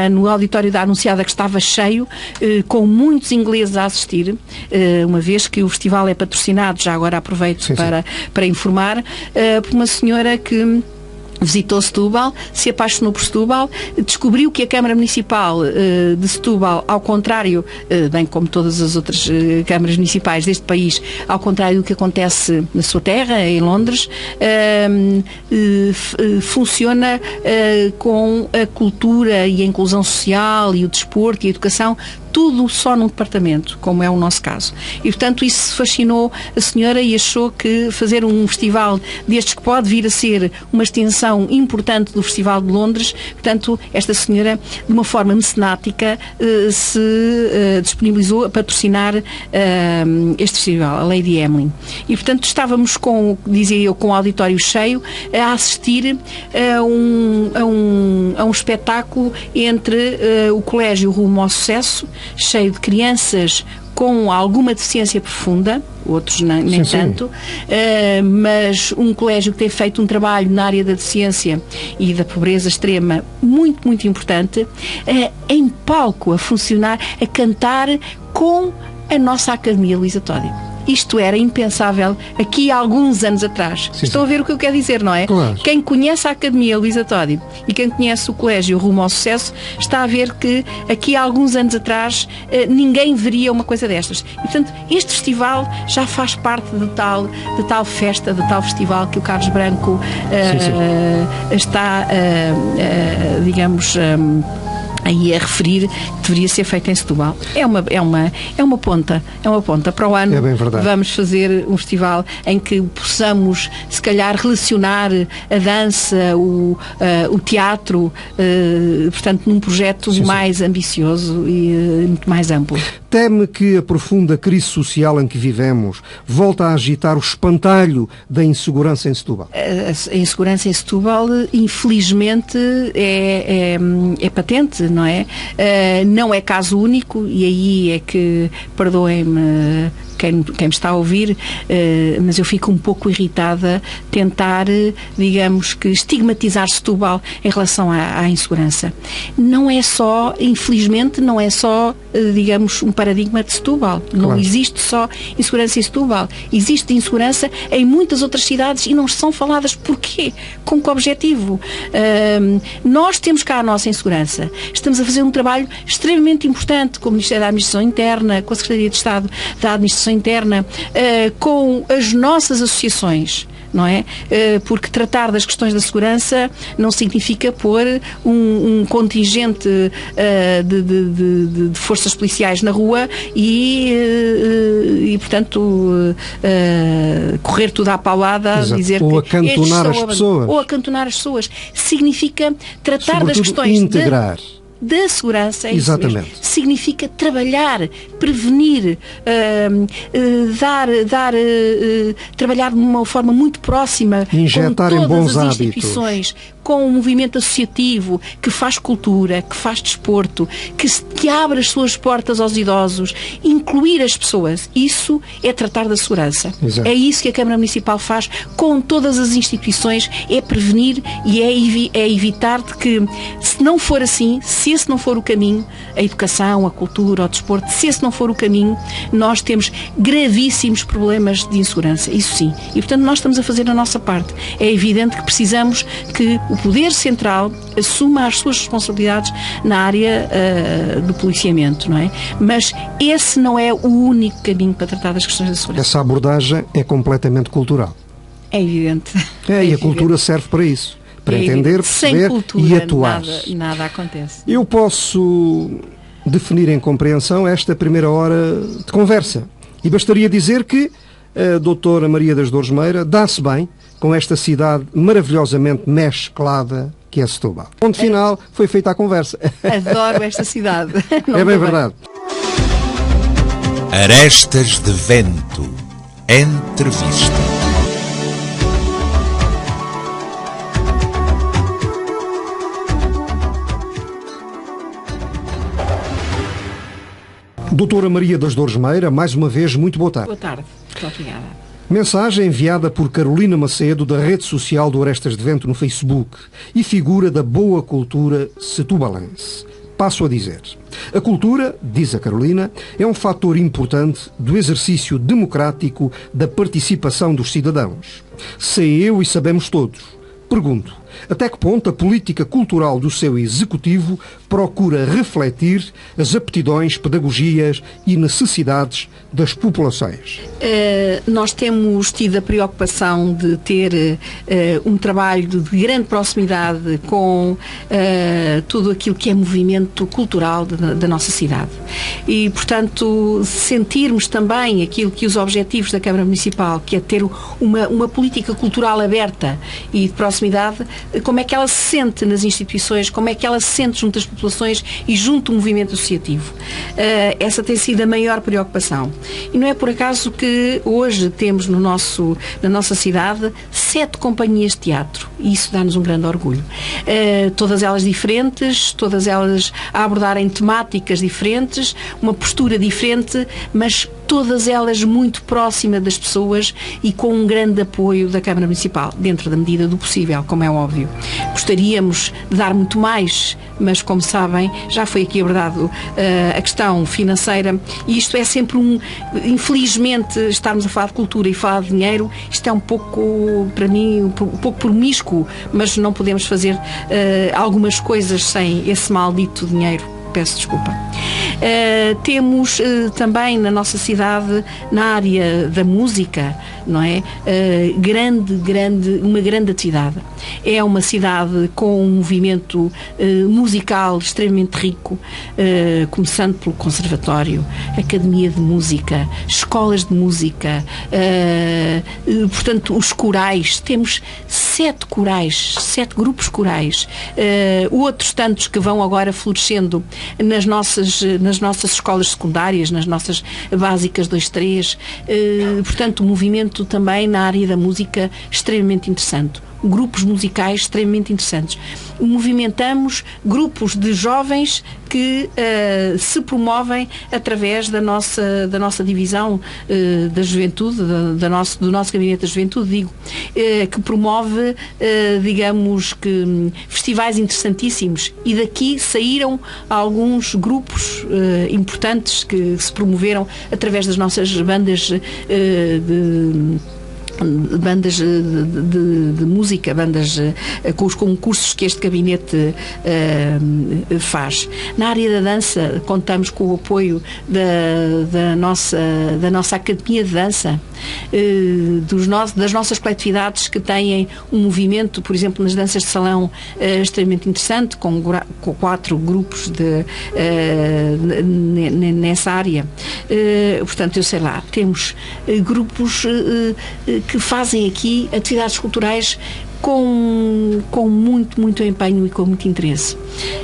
no auditório da Anunciada, que estava cheio, com muitos ingleses a assistir, uma vez que o festival é patrocinado, já agora aproveito para informar, por uma senhora que visitou Setúbal, se apaixonou por Setúbal, descobriu que a Câmara Municipal de Setúbal, ao contrário, bem como todas as outras câmaras municipais deste país, ao contrário do que acontece na sua terra, em Londres, funciona com a cultura e a inclusão social e o desporto e a educação, tudo só num departamento, como é o nosso caso. E, portanto, isso fascinou a senhora e achou que fazer um festival destes, que pode vir a ser uma extensão importante do Festival de Londres, portanto, esta senhora, de uma forma mecenática, se disponibilizou a patrocinar este festival, a Lady Emily. E, portanto, estávamos com o auditório cheio, a assistir a um espetáculo entre o Colégio Rumo ao Sucesso, cheio de crianças com alguma deficiência profunda, outros nem tanto, mas um colégio que tem feito um trabalho na área da deficiência e da pobreza extrema muito, muito importante, em palco, a funcionar, a cantar com a nossa Academia Luísa Todi. Isto era impensável aqui há alguns anos atrás. Estão a ver o que eu quero dizer, não é? Claro. Quem conhece a Academia Luísa Todi e quem conhece o Colégio Rumo ao Sucesso está a ver que aqui há alguns anos atrás ninguém veria uma coisa destas. E, portanto, este festival já faz parte de tal festa, de tal festival que o Carlos Branco está, digamos, aí a referir, que deveria ser feito em Setúbal. É uma ponta para o ano. É bem verdade. Vamos fazer um festival em que possamos, se calhar, relacionar a dança, o teatro, portanto, num projeto mais ambicioso e muito mais amplo. Teme que a profunda crise social em que vivemos volta a agitar o espantalho da insegurança em Setúbal? A insegurança em Setúbal, infelizmente, é patente, não é? Não é caso único, e aí é que, perdoem-me quem me está a ouvir, mas eu fico um pouco irritada tentar, digamos que, estigmatizar Setúbal em relação à insegurança. Não é só, infelizmente, não é só, digamos, um paradigma de Setúbal. Não existe só insegurança em Setúbal. Existe insegurança em muitas outras cidades e não são faladas. Porquê? Com que objetivo? Nós temos cá a nossa insegurança. Estamos a fazer um trabalho extremamente importante com o Ministério da Administração Interna, com a Secretaria de Estado da Administração Interna, com as nossas associações, não é? Porque tratar das questões da segurança não significa pôr um contingente de forças policiais na rua e portanto, correr tudo à paulada, dizer ou que acantonar as pessoas. Ou acantonar as pessoas. Significa tratar sobretudo das questões integrar. Da segurança, é exatamente. Isso mesmo. Significa trabalhar, prevenir, trabalhar de uma forma muito próxima injetar com em bons todas as hábitos, instituições, com um movimento associativo que faz cultura, que faz desporto, que abre as suas portas aos idosos, incluir as pessoas. Isso é tratar da segurança. Exato. É isso que a Câmara Municipal faz com todas as instituições, é prevenir e é evitar de que, se não for assim, se esse não for o caminho, a educação, a cultura, o desporto, se esse não for o caminho, nós temos gravíssimos problemas de insegurança, isso sim. E, portanto, nós estamos a fazer a nossa parte. É evidente que precisamos que o Poder Central assuma as suas responsabilidades na área do policiamento, não é? Mas esse não é o único caminho para tratar das questões da segurança. Essa abordagem é completamente cultural. É evidente. E a cultura serve para isso. Para entender, perceber sem cultura, e atuar. Nada acontece. Eu posso definir em compreensão esta primeira hora de conversa. E bastaria dizer que a doutora Maria das Dores Meira dá-se bem com esta cidade maravilhosamente mesclada que é Setúbal. Ponto final, foi feita a conversa. Adoro esta cidade. É bem verdade. Arestas de Vento. Entrevista. Doutora Maria das Dores Meira, mais uma vez, muito boa tarde. Boa tarde. Muito obrigada. Mensagem enviada por Carolina Macedo, da rede social do Arestas de Vento no Facebook e figura da boa cultura setubalense. Passo a dizer. A cultura, diz a Carolina, é um fator importante do exercício democrático da participação dos cidadãos. Sei eu e sabemos todos. Pergunto, até que ponto a política cultural do seu executivo procura refletir as aptidões, pedagogias e necessidades das populações? Nós temos tido a preocupação de ter um trabalho de grande proximidade com tudo aquilo que é movimento cultural da nossa cidade. E, portanto, sentirmos também aquilo que os objetivos da Câmara Municipal, que é ter uma política cultural aberta e de proximidade, como é que ela se sente nas instituições, como é que ela se sente junto às populações e junto ao movimento associativo. Essa tem sido a maior preocupação. E não é por acaso que hoje temos na nossa cidade 7 companhias de teatro, e isso dá-nos um grande orgulho. Todas elas diferentes, todas elas a abordarem temáticas diferentes, uma postura diferente, mas todas elas muito próximas das pessoas e com um grande apoio da Câmara Municipal, dentro da medida do possível, como é óbvio. Gostaríamos de dar muito mais, mas, como sabem, já foi aqui abordado a questão financeira, e isto é sempre infelizmente, estarmos a falar de cultura e falar de dinheiro, isto é um pouco, para mim, um pouco promíscuo, mas não podemos fazer algumas coisas sem esse maldito dinheiro. Peço desculpa. Temos também na nossa cidade, na área da música, não é? Uma grande atividade. É uma cidade com um movimento musical extremamente rico, começando pelo Conservatório, Academia de Música, escolas de música, portanto, os corais. Temos 7 corais, 7 grupos corais, outros tantos que vão agora florescendo nas nossas escolas secundárias, nas nossas básicas 2, 3, portanto, o movimento também na área da música extremamente interessante. Grupos musicais extremamente interessantes. Movimentamos grupos de jovens que se promovem através da nossa divisão da juventude, do nosso gabinete da juventude, digo, que promove, digamos que, festivais interessantíssimos, e daqui saíram alguns grupos importantes que se promoveram através das nossas bandas bandas de música, bandas com os concursos que este gabinete faz. Na área da dança, contamos com o apoio da nossa Academia de Dança, das nossas coletividades que têm um movimento, por exemplo, nas danças de salão extremamente interessante, com 4 grupos nessa área. Portanto, eu sei lá, temos grupos que fazem aqui atividades culturais com muito empenho e com muito interesse.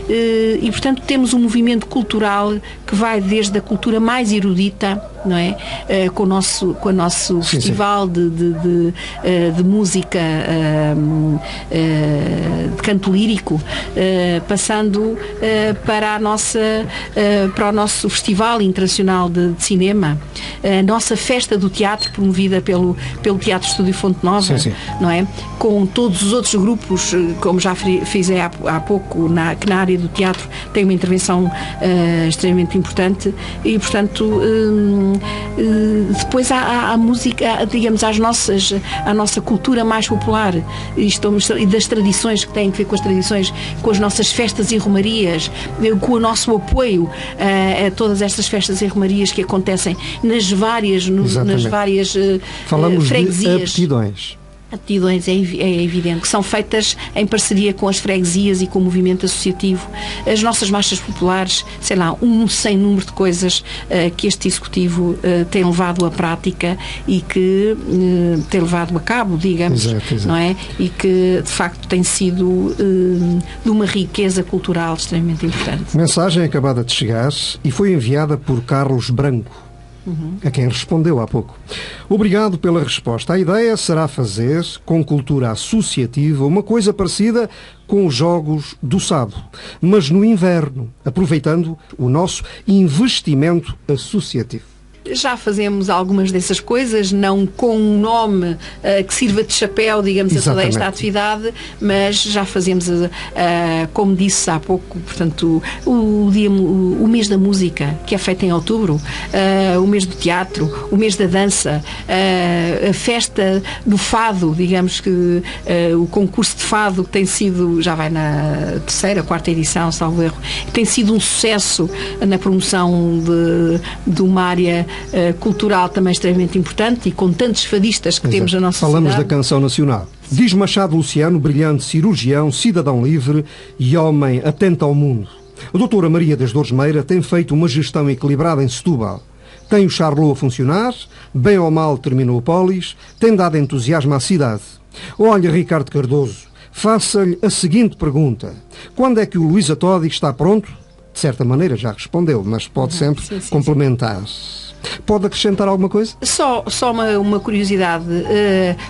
E, portanto, temos um movimento cultural que vai desde a cultura mais erudita, não é? Com o nosso festival de música, de canto lírico, passando para o nosso Festival Internacional de Cinema, a nossa festa do teatro, promovida pelo Teatro Estúdio Fonte Nova, não é? Com todos os outros grupos, como já fiz há pouco, que na área do teatro tem uma intervenção extremamente importante, e, portanto, depois há a música, digamos, à nossa cultura mais popular, e das tradições que têm a ver com as tradições, com as nossas festas e romarias, com o nosso apoio a todas estas festas e romarias que acontecem nas várias falamos freguesias. De aptidões. Aptidões, é evidente, que são feitas em parceria com as freguesias e com o movimento associativo. As nossas marchas populares, sei lá, sem número de coisas que este Executivo tem levado à prática e que tem levado a cabo, digamos, exato. Não é? E que, de facto, tem sido de uma riqueza cultural extremamente importante. Mensagem acabada de chegar e foi enviada por Carlos Branco, a quem respondeu há pouco. Obrigado pela resposta. A ideia será fazer, com cultura associativa, uma coisa parecida com os Jogos do Sado, mas no inverno, aproveitando o nosso investimento associativo. Já fazemos algumas dessas coisas, não com um nome que sirva de chapéu, digamos, a toda esta atividade, mas já fazemos, como disse há pouco, portanto, o mês da música, que é feito em outubro, o mês do teatro, o mês da dança, a festa do fado, digamos que o concurso de fado, que tem sido, já vai na 3ª, 4ª edição, salvo erro, tem sido um sucesso na promoção de uma área cultural também extremamente importante, e com tantos fadistas que temos na nossa Falamos cidade. Da canção nacional. Diz Machado Luciano, brilhante cirurgião, cidadão livre e homem atento ao mundo. A doutora Maria das Dores Meira tem feito uma gestão equilibrada em Setúbal. Tem o Charlot a funcionar, bem ou mal terminou o Polis, tem dado entusiasmo à cidade. Olha, Ricardo Cardoso, faça-lhe a seguinte pergunta: quando é que o Luísa Todi está pronto? De certa maneira já respondeu, mas pode sempre complementar. Pode acrescentar alguma coisa? Só uma curiosidade.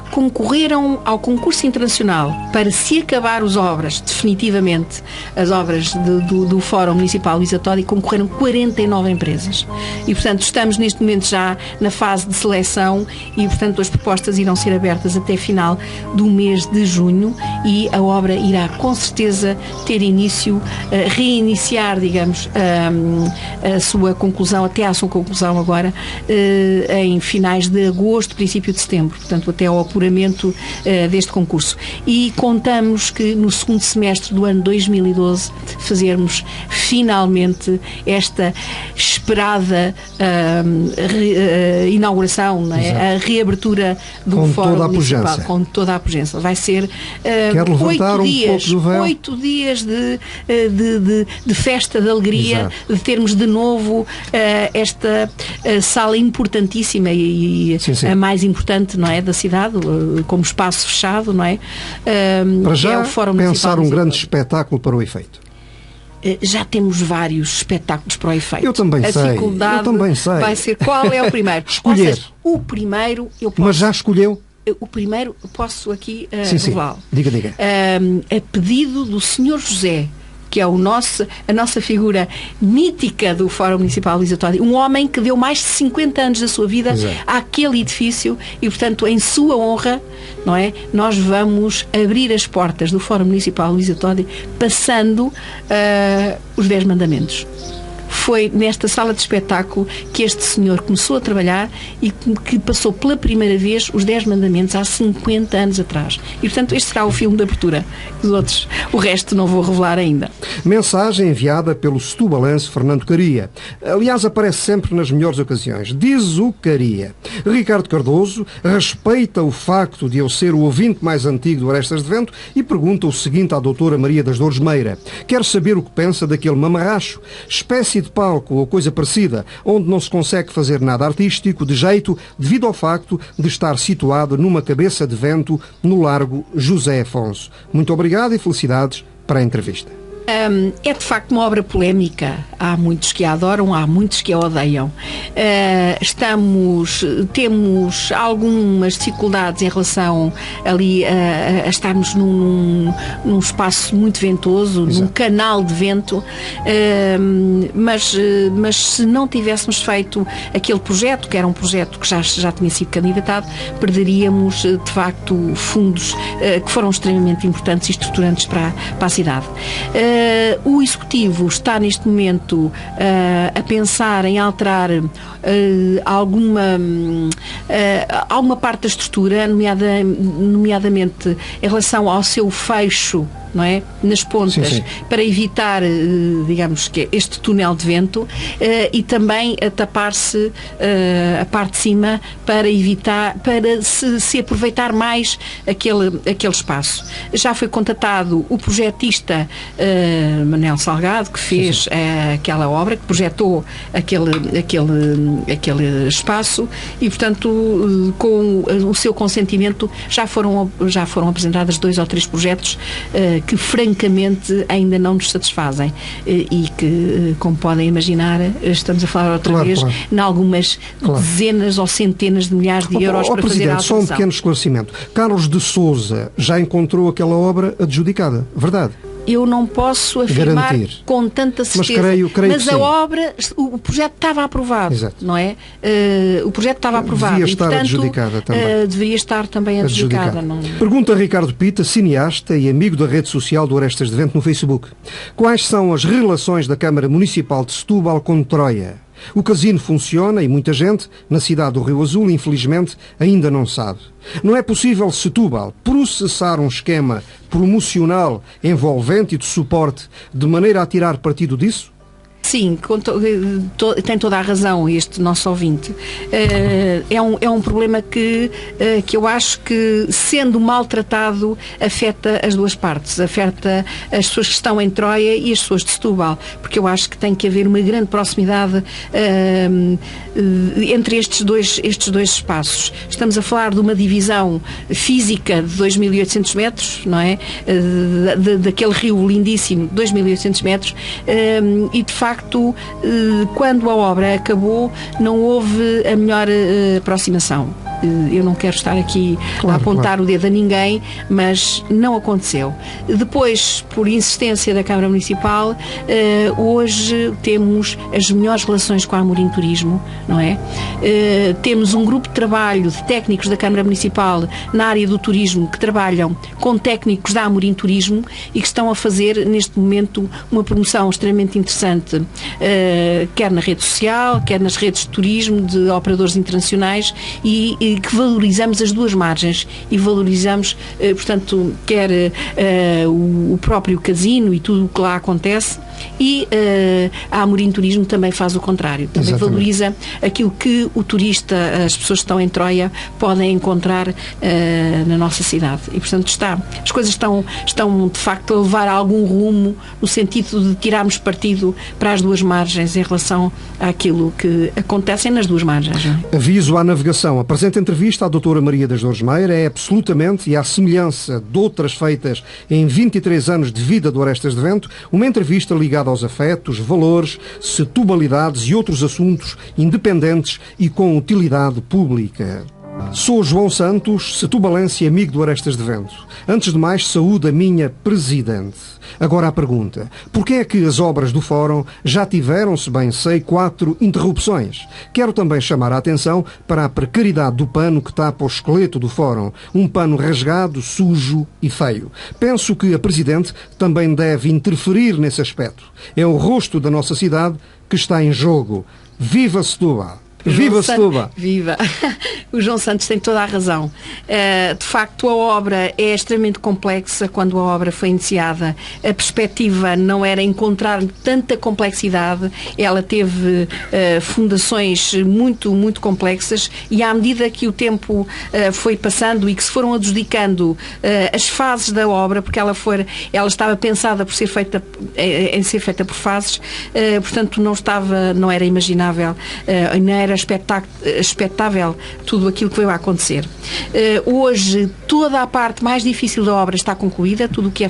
Concorreram ao concurso internacional para se acabar as obras, definitivamente, as obras do Fórum Municipal Luísa Todi, concorreram 49 empresas. E, portanto, estamos neste momento já na fase de seleção e, portanto, as propostas irão ser abertas até final do mês de junho e a obra irá, com certeza, ter início, reiniciar, digamos, a sua conclusão, até à sua conclusão agora, em finais de agosto, princípio de setembro, portanto até ao apuramento deste concurso. E contamos que no segundo semestre do ano 2012 fazermos finalmente esta esperada inauguração, não é? A reabertura do Fórum Municipal, com toda a pujança. Vai ser 8 dias de festa, de alegria, de termos de novo esta sala importantíssima e a mais importante, não é, da cidade, como espaço fechado, não é? Para já é o Fórum pensar um grande espetáculo para o efeito. Já temos vários espetáculos para o efeito. Eu também sei. A dificuldade vai ser qual é o primeiro. Escolher. Ou seja, o primeiro eu posso... Mas já escolheu? O primeiro posso aqui revelá-lo. Diga. A pedido do Sr. José, que é a nossa figura mítica do Fórum Municipal Luísa Todi, um homem que deu mais de 50 anos da sua vida àquele edifício e, portanto, em sua honra, não é? Nós vamos abrir as portas do Fórum Municipal Luísa Todi passando os 10 mandamentos. foi nesta sala de espetáculo que este senhor começou a trabalhar e que passou pela primeira vez os 10 mandamentos há 50 anos atrás. E, portanto, este será o filme de abertura. O resto não vou revelar ainda. Mensagem enviada pelo setubalense Fernando Caria. Aliás, aparece sempre nas melhores ocasiões. Diz o Caria: Ricardo Cardoso respeita o facto de eu ser o ouvinte mais antigo do Arestas de Vento e pergunta o seguinte à doutora Maria das Dores Meira: quer saber o que pensa daquele mamarracho, espécie de palco ou coisa parecida, onde não se consegue fazer nada artístico de jeito devido ao facto de estar situado numa cabeça de vento no Largo José Afonso. Muito obrigado e felicidades para a entrevista. É de facto uma obra polémica. Há muitos que a adoram, há muitos que a odeiam. Temos algumas dificuldades em relação ali a estarmos num espaço muito ventoso, Exato. num canal de vento, mas se não tivéssemos feito aquele projeto, que era um projeto que já tinha sido candidatado, perderíamos de facto fundos que foram extremamente importantes e estruturantes para a cidade. O Executivo está neste momento a pensar em alterar alguma parte da estrutura, nomeadamente em relação ao seu fecho, não é? Nas pontas, sim, sim, para evitar, digamos que este túnel de vento, e também a tapar-se a parte de cima para evitar, para se aproveitar mais aquele espaço. Já foi contatado o projetista Manel Salgado, que fez aquela obra, que projetou aquele espaço e, portanto, com o seu consentimento já foram apresentados 2 ou 3 projetos que francamente ainda não nos satisfazem e que, como podem imaginar, estamos a falar outra vez em algumas dezenas ou centenas de milhares de euros para fazer a alteração. Só um pequeno esclarecimento. Carlos de Sousa já encontrou aquela obra adjudicada, verdade? Eu não posso afirmar garantir com tanta certeza. Mas creio mas que a sim. obra, o projeto estava aprovado. Exato. Não é? O projeto estava aprovado. Devia estar, e, portanto, adjudicada também. Deveria estar também adjudicada. Não... Pergunta Ricardo Pita, cineasta e amigo da rede social do Arestas de Vento no Facebook. Quais são as relações da Câmara Municipal de Setúbal com Troia? O casino funciona e muita gente, na cidade do Rio Azul, infelizmente, ainda não sabe. Não é possível Setúbal processar um esquema promocional envolvente e de suporte de maneira a tirar partido disso? Sim, tem toda a razão este nosso ouvinte. É um problema que eu acho que, sendo maltratado, afeta as duas partes. Afeta as pessoas que estão em Troia e as pessoas de Setúbal, porque eu acho que tem que haver uma grande proximidade entre estes dois espaços. Estamos a falar de uma divisão física de 2.800 metros, não é? Daquele rio lindíssimo, 2.800 metros, e de facto, quando a obra acabou, não houve a melhor aproximação. Eu não quero estar aqui a apontar o dedo a ninguém, mas não aconteceu. Depois, por insistência da Câmara Municipal, hoje temos as melhores relações com a Amorim Turismo, não é? Temos um grupo de trabalho de técnicos da Câmara Municipal na área do turismo que trabalham com técnicos da Amorim Turismo e que estão a fazer, neste momento, uma promoção extremamente interessante, quer na rede social, quer nas redes de turismo de operadores internacionais e que valorizamos as duas margens e valorizamos, portanto, quer o próprio casino e tudo o que lá acontece, e a Amorim Turismo também faz o contrário, também Exatamente. valoriza aquilo que o turista, as pessoas que estão em Troia podem encontrar na nossa cidade e, portanto, as coisas estão de facto a levar a algum rumo no sentido de tirarmos partido para as duas margens em relação àquilo que acontece nas duas margens, não é? Aviso à navegação. A presente entrevista à doutora Maria das Dores Meira é absolutamente, e à semelhança de outras feitas em 23 anos de vida do Arestas de Vento, uma entrevista ligada aos afetos, valores, setubalidades e outros assuntos independentes e com utilidade pública. Sou João Santos, setubalense e amigo do Arestas de Vento. Antes de mais, saúde a minha presidente. Agora a pergunta: porquê é que as obras do Fórum já tiveram, se bem sei, 4 interrupções? Quero também chamar a atenção para a precariedade do pano que tapa o esqueleto do Fórum. Um pano rasgado, sujo e feio. Penso que a presidente também deve interferir nesse aspecto. É o rosto da nossa cidade que está em jogo. Viva Setúbal! Viva Setúbal! Viva! O João Santos tem toda a razão. De facto, a obra é extremamente complexa. Quando a obra foi iniciada, a perspectiva não era encontrar tanta complexidade. Ela teve fundações muito, muito complexas, e à medida que o tempo foi passando e que se foram adjudicando as fases da obra, porque ela estava pensada por ser feita, em ser feita por fases, portanto não era imaginável, não era expectável tudo aquilo que veio a acontecer. Hoje, toda a parte mais difícil da obra está concluída, tudo o que é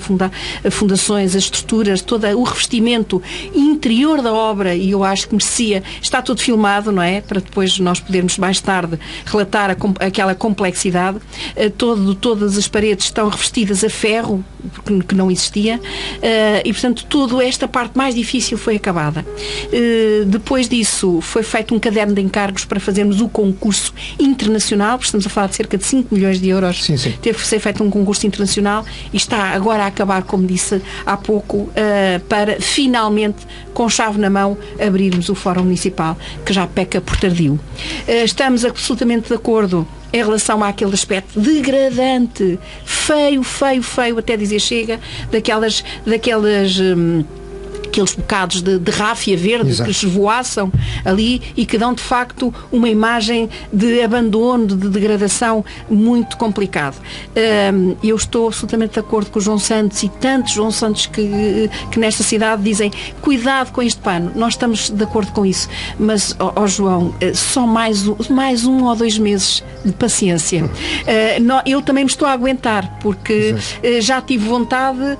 fundações, as estruturas, todo o revestimento interior da obra, e eu acho que merecia, está tudo filmado, não é? Para depois nós podermos mais tarde relatar aquela complexidade. Todas as paredes estão revestidas a ferro, que não existia, e portanto toda esta parte mais difícil foi acabada. Depois disso foi feito um caderno de encargos para fazermos o concurso internacional, porque estamos a falar de cerca de 5 milhões de euros. Sim. Teve que ser feito um concurso internacional e está agora a acabar, como disse há pouco, para finalmente, com chave na mão, abrirmos o Fórum Municipal, que já peca por tardio. Estamos absolutamente de acordo em relação àquele aspecto degradante, feio, até dizer chega, aqueles bocados de ráfia verde. Exato. Que esvoaçam ali e que dão de facto uma imagem de abandono, de degradação muito complicado. Eu estou absolutamente de acordo com o João Santos e tantos João Santos que nesta cidade dizem cuidado com este pano. Nós estamos de acordo com isso, mas João, só mais 1 ou 2 meses de paciência. Eu também me estou a aguentar, porque já tive vontade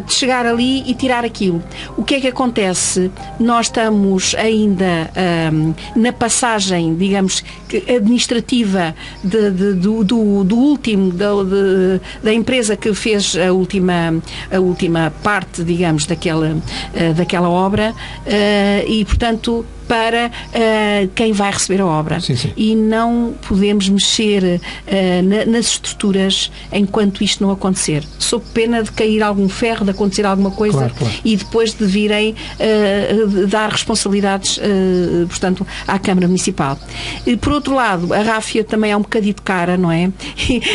de chegar ali e tirar aquilo. O que é que acontece? Nós estamos ainda na passagem, digamos, administrativa do último, da empresa que fez a última parte, digamos, daquela obra, e, portanto, para quem vai receber a obra. Sim. E não podemos mexer nas estruturas enquanto isto não acontecer. Sob pena de cair algum ferro, de acontecer alguma coisa, claro. E depois de virem dar responsabilidades, portanto, à Câmara Municipal. E, por outro lado, a ráfia também é um bocadito cara, não é?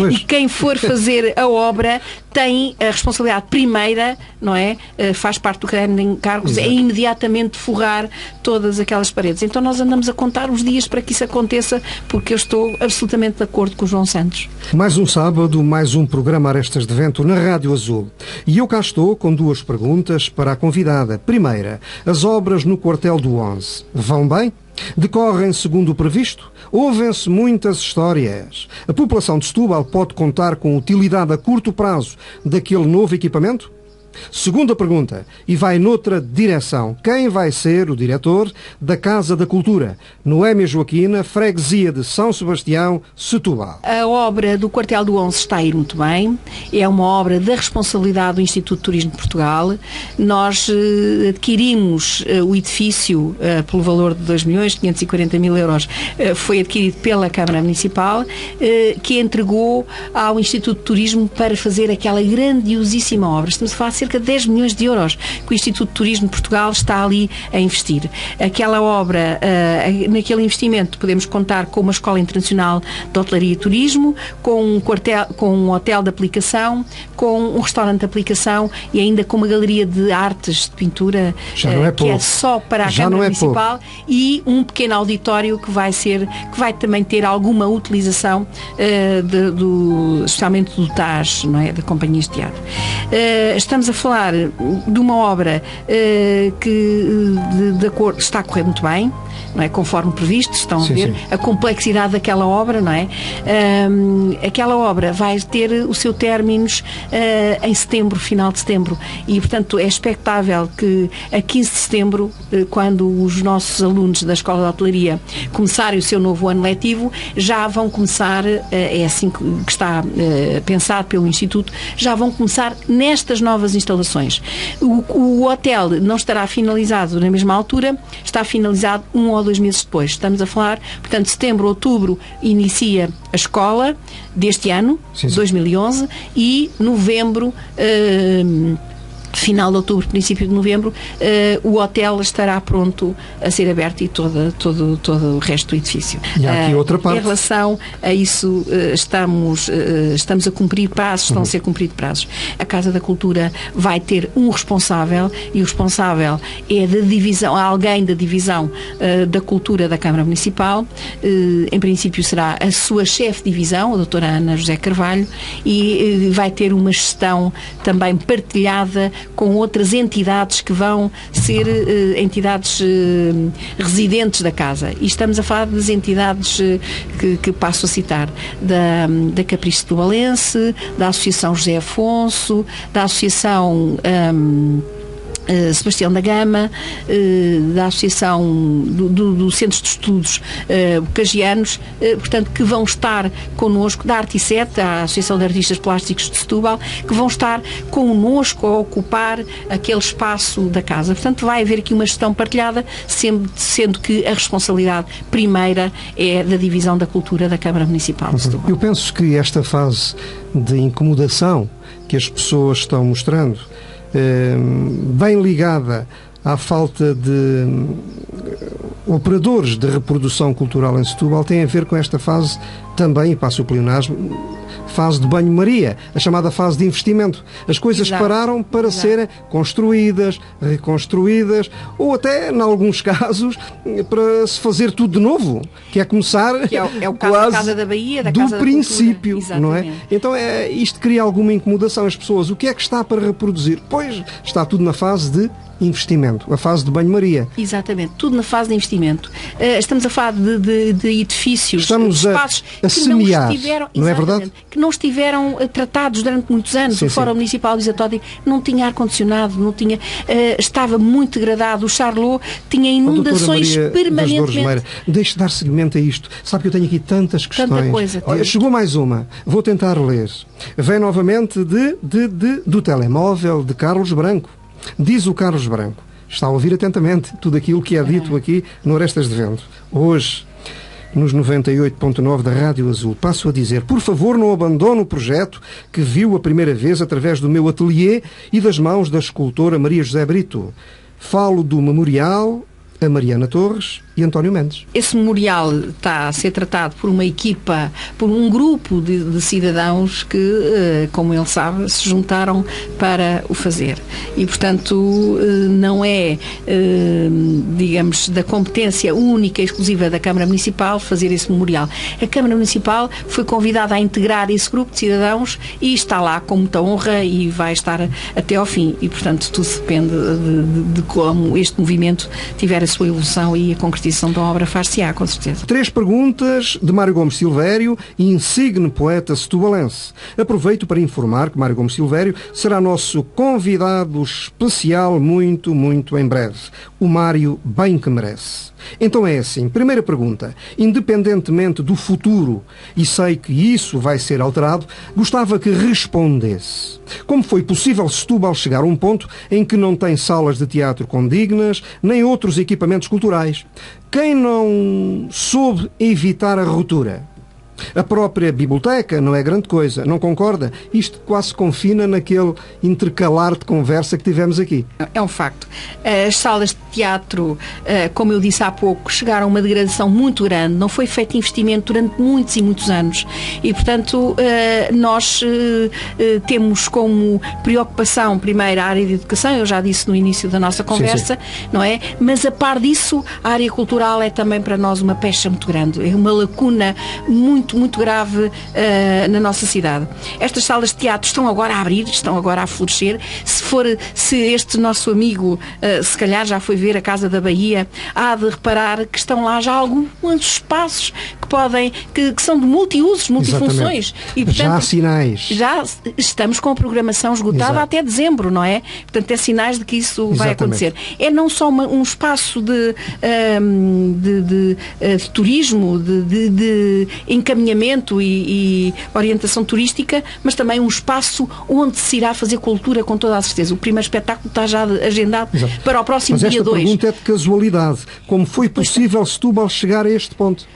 E quem for fazer a obra tem a responsabilidade primeira, não é? Faz parte do caderno de encargos, é imediatamente forrar todas aquelas paredes. Então nós andamos a contar os dias para que isso aconteça, porque eu estou absolutamente de acordo com o João Santos. Mais um sábado, mais um programa Arestas de Vento na Rádio Azul. E eu cá estou com 2 perguntas para a convidada. Primeira, as obras no quartel do 11 vão bem? Decorrem segundo o previsto? Ouvem-se muitas histórias. A população de Setúbal pode contar com utilidade a curto prazo daquele novo equipamento? Segunda pergunta, e vai noutra direção. Quem vai ser o diretor da Casa da Cultura? Noémia Joaquina, freguesia de São Sebastião, Setúbal. A obra do Quartel do 11 está a ir muito bem. É uma obra da responsabilidade do Instituto de Turismo de Portugal. Nós adquirimos o edifício pelo valor de 2.540.000 euros. Foi adquirido pela Câmara Municipal, que entregou ao Instituto de Turismo para fazer aquela grandiosíssima obra. Estamos a falar de cerca de 10 milhões de euros que o Instituto de Turismo de Portugal está ali a investir. Aquela obra, naquele investimento, podemos contar com uma escola internacional de hotelaria e turismo, com um hotel de aplicação, com um restaurante de aplicação e ainda com uma galeria de artes de pintura que é só para a Câmara Municipal e um pequeno auditório que vai também ter alguma utilização especialmente do TAS, não é? Da Companhias de Teatro. Estamos a a falar de uma obra que de acordo, está a correr muito bem, não é? Conforme previsto, estão a ver a complexidade daquela obra, não é? Aquela obra vai ter o seu término em setembro, final de setembro, e portanto é expectável que a 15 de setembro, quando os nossos alunos da Escola de Hotelaria começarem o seu novo ano letivo, já vão começar, é assim que está pensado pelo Instituto, já vão começar nestas novas instalações. O hotel não estará finalizado na mesma altura, está finalizado 1 ou 2 meses depois. Estamos a falar, portanto, setembro, outubro inicia a escola deste ano, 2011, e novembro, final de outubro, princípio de novembro, o hotel estará pronto a ser aberto e todo o resto do edifício. E há aqui outra parte. Em relação a isso, estamos a cumprir prazos, estão a ser cumpridos prazos. A Casa da Cultura vai ter um responsável, e o responsável é da divisão, alguém da divisão da Cultura da Câmara Municipal. Em princípio será a sua chefe de divisão, a doutora Ana José Carvalho, e vai ter uma gestão também partilhada com outras entidades que vão ser entidades residentes da casa. E estamos a falar das entidades que passo a citar, da Capricho do Valense, da Associação José Afonso, da Associação Sebastião da Gama, da Associação do Centro de Estudos Bocagianos, portanto, que vão estar connosco, da Artisete, a Associação de Artistas Plásticos de Setúbal, que vão estar connosco a ocupar aquele espaço da casa. Portanto, vai haver aqui uma gestão partilhada, sendo que a responsabilidade primeira é da Divisão da Cultura da Câmara Municipal de Setúbal. Eu penso que esta fase de incomodação que as pessoas estão mostrando, bem ligada à falta de operadores de reprodução cultural em Setúbal, tem a ver com esta fase também, e passo o pleonasmo, fase de banho-maria, a chamada fase de investimento. As coisas pararam para serem construídas, reconstruídas, ou até, em alguns casos, para se fazer tudo de novo, que é começar que é o caso da Casa da Bahia, da Casa do princípio, da não é? Então isto cria alguma incomodação. As pessoas, o que é que está para reproduzir? Pois, está tudo na fase de investimento, a fase de banho-maria. Exatamente, tudo na fase de investimento. Estamos a falar de edifícios, estamos de espaços a semear, que não estiveram, não é verdade? Que não estiveram tratados durante muitos anos. O Fórum Municipal de Isatódia não tinha ar-condicionado, não tinha, estava muito degradado. O Charlot tinha inundações permanentemente. Deixe-me dar seguimento a isto. Sabe que eu tenho aqui tantas questões. Tanta coisa. Olha, chegou mais uma. Vou tentar ler. Vem novamente do telemóvel de Carlos Branco. Diz o Carlos Branco, está a ouvir atentamente tudo aquilo que é dito aqui no Orestas de Vento. Hoje, nos 98.9 da Rádio Azul, passo a dizer, por favor, não abandone o projeto que viu a primeira vez através do meu ateliê e das mãos da escultora Maria José Brito. Falo do memorial a Mariana Torres e António Mendes. Esse memorial está a ser tratado por uma equipa, por um grupo de cidadãos que, como ele sabe, se juntaram para o fazer. E, portanto, não é, digamos, da competência única e exclusiva da Câmara Municipal fazer esse memorial. A Câmara Municipal foi convidada a integrar esse grupo de cidadãos e está lá com muita honra e vai estar até ao fim. E, portanto, tudo depende de como este movimento tiver a sua evolução e a concretização da obra far-se-á, com certeza. 3 perguntas de Mário Gomes Silvério, insigne poeta setubalense. Aproveito para informar que Mário Gomes Silvério será nosso convidado especial muito, muito em breve. O Mário bem que merece. Então é assim, primeira pergunta, independentemente do futuro, e sei que isso vai ser alterado, gostava que respondesse. Como foi possível Setúbal chegar a um ponto em que não tem salas de teatro condignas, nem outros equipamentos culturais? Quem não soube evitar a ruptura? A própria biblioteca não é grande coisa, não concorda? Isto quase confina naquele intercalar de conversa que tivemos aqui. É um facto. As salas de teatro, como eu disse há pouco, chegaram a uma degradação muito grande, não foi feito investimento durante muitos e muitos anos e, portanto, nós temos como preocupação primeiro a área de educação, eu já disse no início da nossa conversa, não é? Mas a par disso, a área cultural é também para nós uma pecha muito grande, é uma lacuna muito muito, muito grave na nossa cidade. Estas salas de teatro estão agora a abrir, estão agora a florescer. Se este nosso amigo, se calhar já foi ver a Casa da Bahia, há de reparar que estão lá já alguns espaços que são de multiusos, multifunções. E, portanto, já há sinais. Já estamos com a programação esgotada até dezembro, não é? Portanto, é sinais de que isso vai acontecer. É não só um espaço de turismo, de encaminhamento e orientação turística, mas também um espaço onde se irá fazer cultura com toda a certeza. O primeiro espetáculo está já agendado para o próximo dia 2. Mas esta pergunta é de casualidade. Como foi possível Setúbal chegar a este ponto?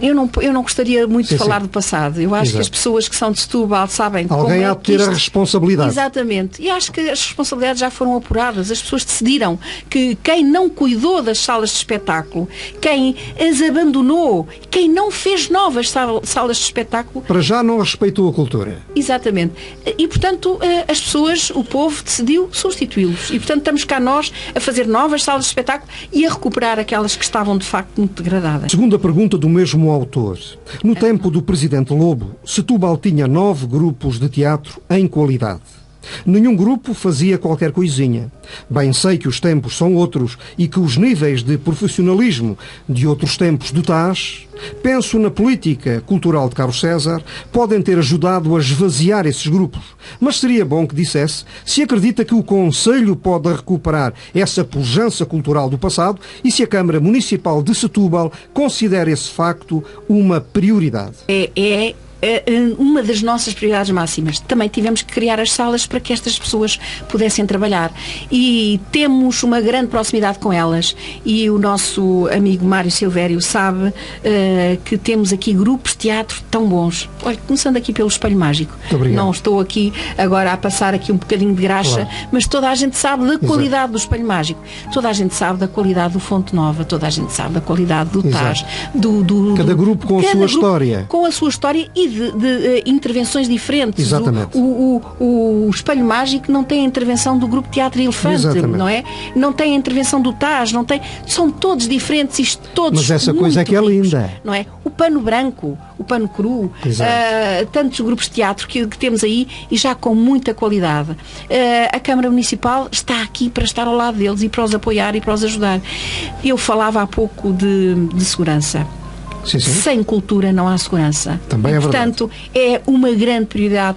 Eu não gostaria muito de falar do passado. Eu acho que as pessoas que são de Setúbal sabem alguém há de ter a responsabilidade. Exatamente. E acho que as responsabilidades já foram apuradas. As pessoas decidiram que quem não cuidou das salas de espetáculo, quem as abandonou, quem não fez novas salas de espetáculo... Para já não respeitou a cultura. Exatamente. E, portanto, as pessoas, o povo, decidiu substituí-los. E, portanto, estamos cá nós a fazer novas salas de espetáculo e a recuperar aquelas que estavam, de facto, muito degradadas. Segunda pergunta do mesmo autor. No tempo do Presidente Lobo, Setúbal tinha 9 grupos de teatro em qualidade. Nenhum grupo fazia qualquer coisinha. Bem sei que os tempos são outros e que os níveis de profissionalismo de outros tempos do TAS, penso na política cultural de Carlos César, podem ter ajudado a esvaziar esses grupos. Mas seria bom que dissesse se acredita que o Conselho pode recuperar essa pujança cultural do passado e se a Câmara Municipal de Setúbal considera esse facto uma prioridade. É uma das nossas prioridades máximas. Também tivemos que criar as salas para que estas pessoas pudessem trabalhar e temos uma grande proximidade com elas e o nosso amigo Mário Silvério sabe que temos aqui grupos de teatro tão bons. Olha, começando aqui pelo Espelho Mágico. Não estou aqui agora a passar aqui um bocadinho de graxa, mas toda a gente sabe da qualidade do Espelho Mágico, toda a gente sabe da qualidade do Fonte Nova, toda a gente sabe da qualidade do TAS, cada grupo com a sua história. Com a sua história e de intervenções diferentes. Exatamente. O Espelho Mágico não tem a intervenção do Grupo Teatro Elefante, não é? Não tem a intervenção do TAS, não tem... São todos diferentes e todos... Mas essa coisa é que é linda. Não é? O Pano Branco, o Pano Cru, tantos grupos de teatro que temos aí e já com muita qualidade. A Câmara Municipal está aqui para estar ao lado deles e para os apoiar e para os ajudar. Eu falava há pouco de segurança. Sim. Sem cultura não há segurança. Também é verdade. Portanto, é uma grande prioridade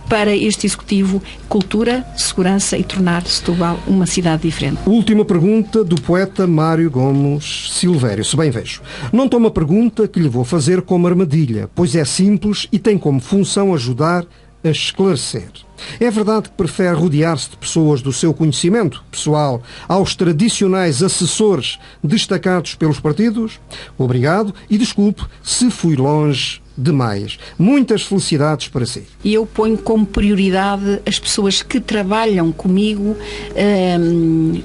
para este Executivo: cultura, segurança e tornar Setúbal uma cidade diferente. Última pergunta do poeta Mário Gomes Silvério, se bem vejo. Não toma a pergunta que lhe vou fazer como armadilha, pois é simples e tem como função ajudar a esclarecer. É verdade que prefere rodear-se de pessoas do seu conhecimento pessoal aos tradicionais assessores destacados pelos partidos? Obrigado e desculpe se fui longe demais. Muitas felicidades para si. E eu ponho como prioridade as pessoas que trabalham comigo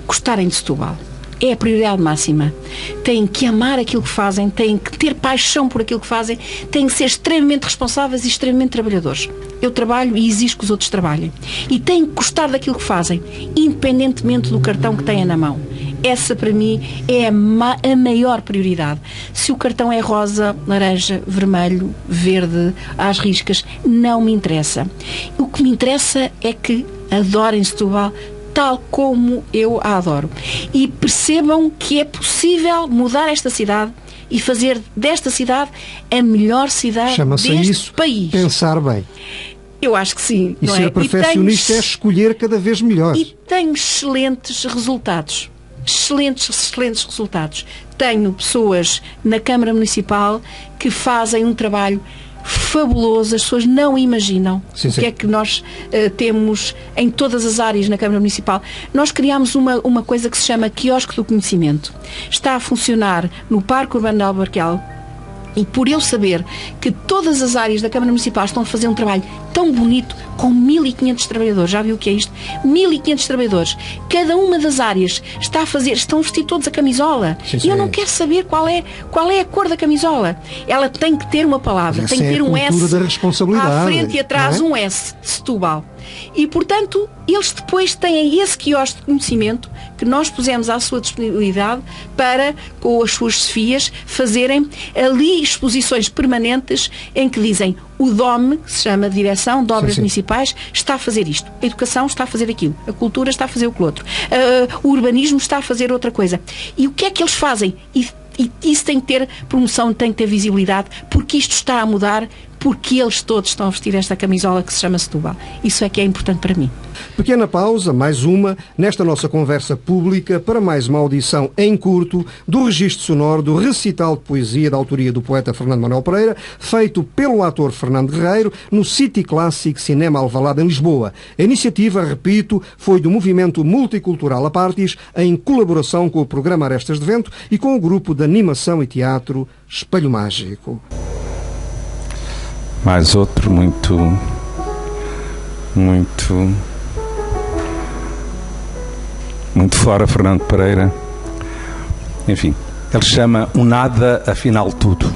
gostarem de Setúbal. É a prioridade máxima. Têm que amar aquilo que fazem, têm que ter paixão por aquilo que fazem, têm que ser extremamente responsáveis e extremamente trabalhadores. Eu trabalho e exijo que os outros trabalhem. E têm que gostar daquilo que fazem, independentemente do cartão que têm na mão. Essa, para mim, é a maior prioridade. Se o cartão é rosa, laranja, vermelho, verde, às riscas, não me interessa. O que me interessa é que adorem Setúbal tal como eu a adoro. E percebam que é possível mudar esta cidade e fazer desta cidade a melhor cidade deste país. Pensar bem. Eu acho que sim. E ser perfeccionista é escolher cada vez melhor. E tenho excelentes resultados. Excelentes resultados. Tenho pessoas na Câmara Municipal que fazem um trabalho fabuloso, as pessoas não imaginam o que é que nós temos em todas as áreas na Câmara Municipal. Nós criámos uma coisa que se chama Quiosque do Conhecimento. Está a funcionar no Parque Urbano de Albarquel e por eu saber que todas as áreas da Câmara Municipal estão a fazer um trabalho tão bonito com 1.500 trabalhadores, já viu o que é isto? 1.500 trabalhadores. Cada uma das áreas está a fazer, estão a vestir todos a camisola. E eu não quero saber qual é a cor da camisola. Ela tem que ter uma palavra, tem que ter um S da responsabilidade, à frente e atrás, um S, Setúbal. E, portanto, eles depois têm esse quiosque de conhecimento que nós pusemos à sua disponibilidade para, com as suas chefias, fazerem ali exposições permanentes em que dizem o DOM, que se chama Direção de Obras Municipais, está a fazer isto. A educação está a fazer aquilo. A cultura está a fazer o outro. O urbanismo está a fazer outra coisa. E o que é que eles fazem? E isso tem que ter promoção, tem que ter visibilidade, porque isto está a mudar, porque eles todos estão a vestir esta camisola que se chama Setúbal. Isso é que é importante para mim. Pequena pausa, mais uma, nesta nossa conversa pública, para mais uma audição em curto do registro sonoro do recital de poesia da autoria do poeta Fernando Manuel Pereira, feito pelo ator Fernando Guerreiro no City Classic Cinema Alvalade, em Lisboa. A iniciativa, repito, foi do Movimento Multicultural Apartis, em colaboração com o programa Arestas de Vento e com o grupo de animação e teatro Espelho Mágico. Mais outro muito fora, Fernando Pereira. Enfim, ele chama o nada, afinal tudo.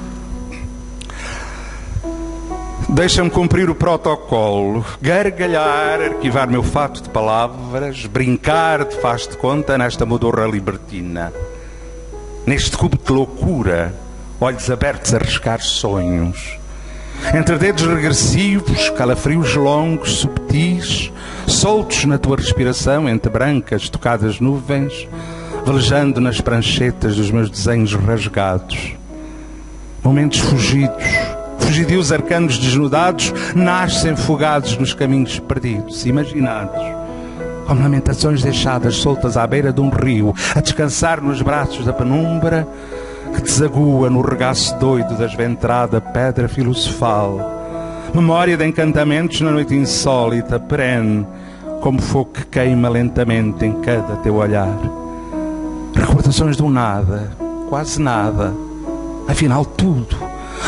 Deixa-me cumprir o protocolo, gargalhar, arquivar meu fato de palavras, brincar de faz de conta nesta modorra libertina. Neste cubo de loucura, olhos abertos a riscar sonhos. Entre dedos regressivos, calafrios longos, subtis, soltos na tua respiração entre brancas, tocadas nuvens, velejando nas pranchetas dos meus desenhos rasgados. Momentos fugidios arcanos desnudados, nascem fogados nos caminhos perdidos, imaginados, como lamentações deixadas soltas à beira de um rio, a descansar nos braços da penumbra, que desagua no regaço doido da esventrada pedra filosofal. Memória de encantamentos na noite insólita, perene, como fogo que queima lentamente em cada teu olhar. Recordações do nada, quase nada, afinal tudo,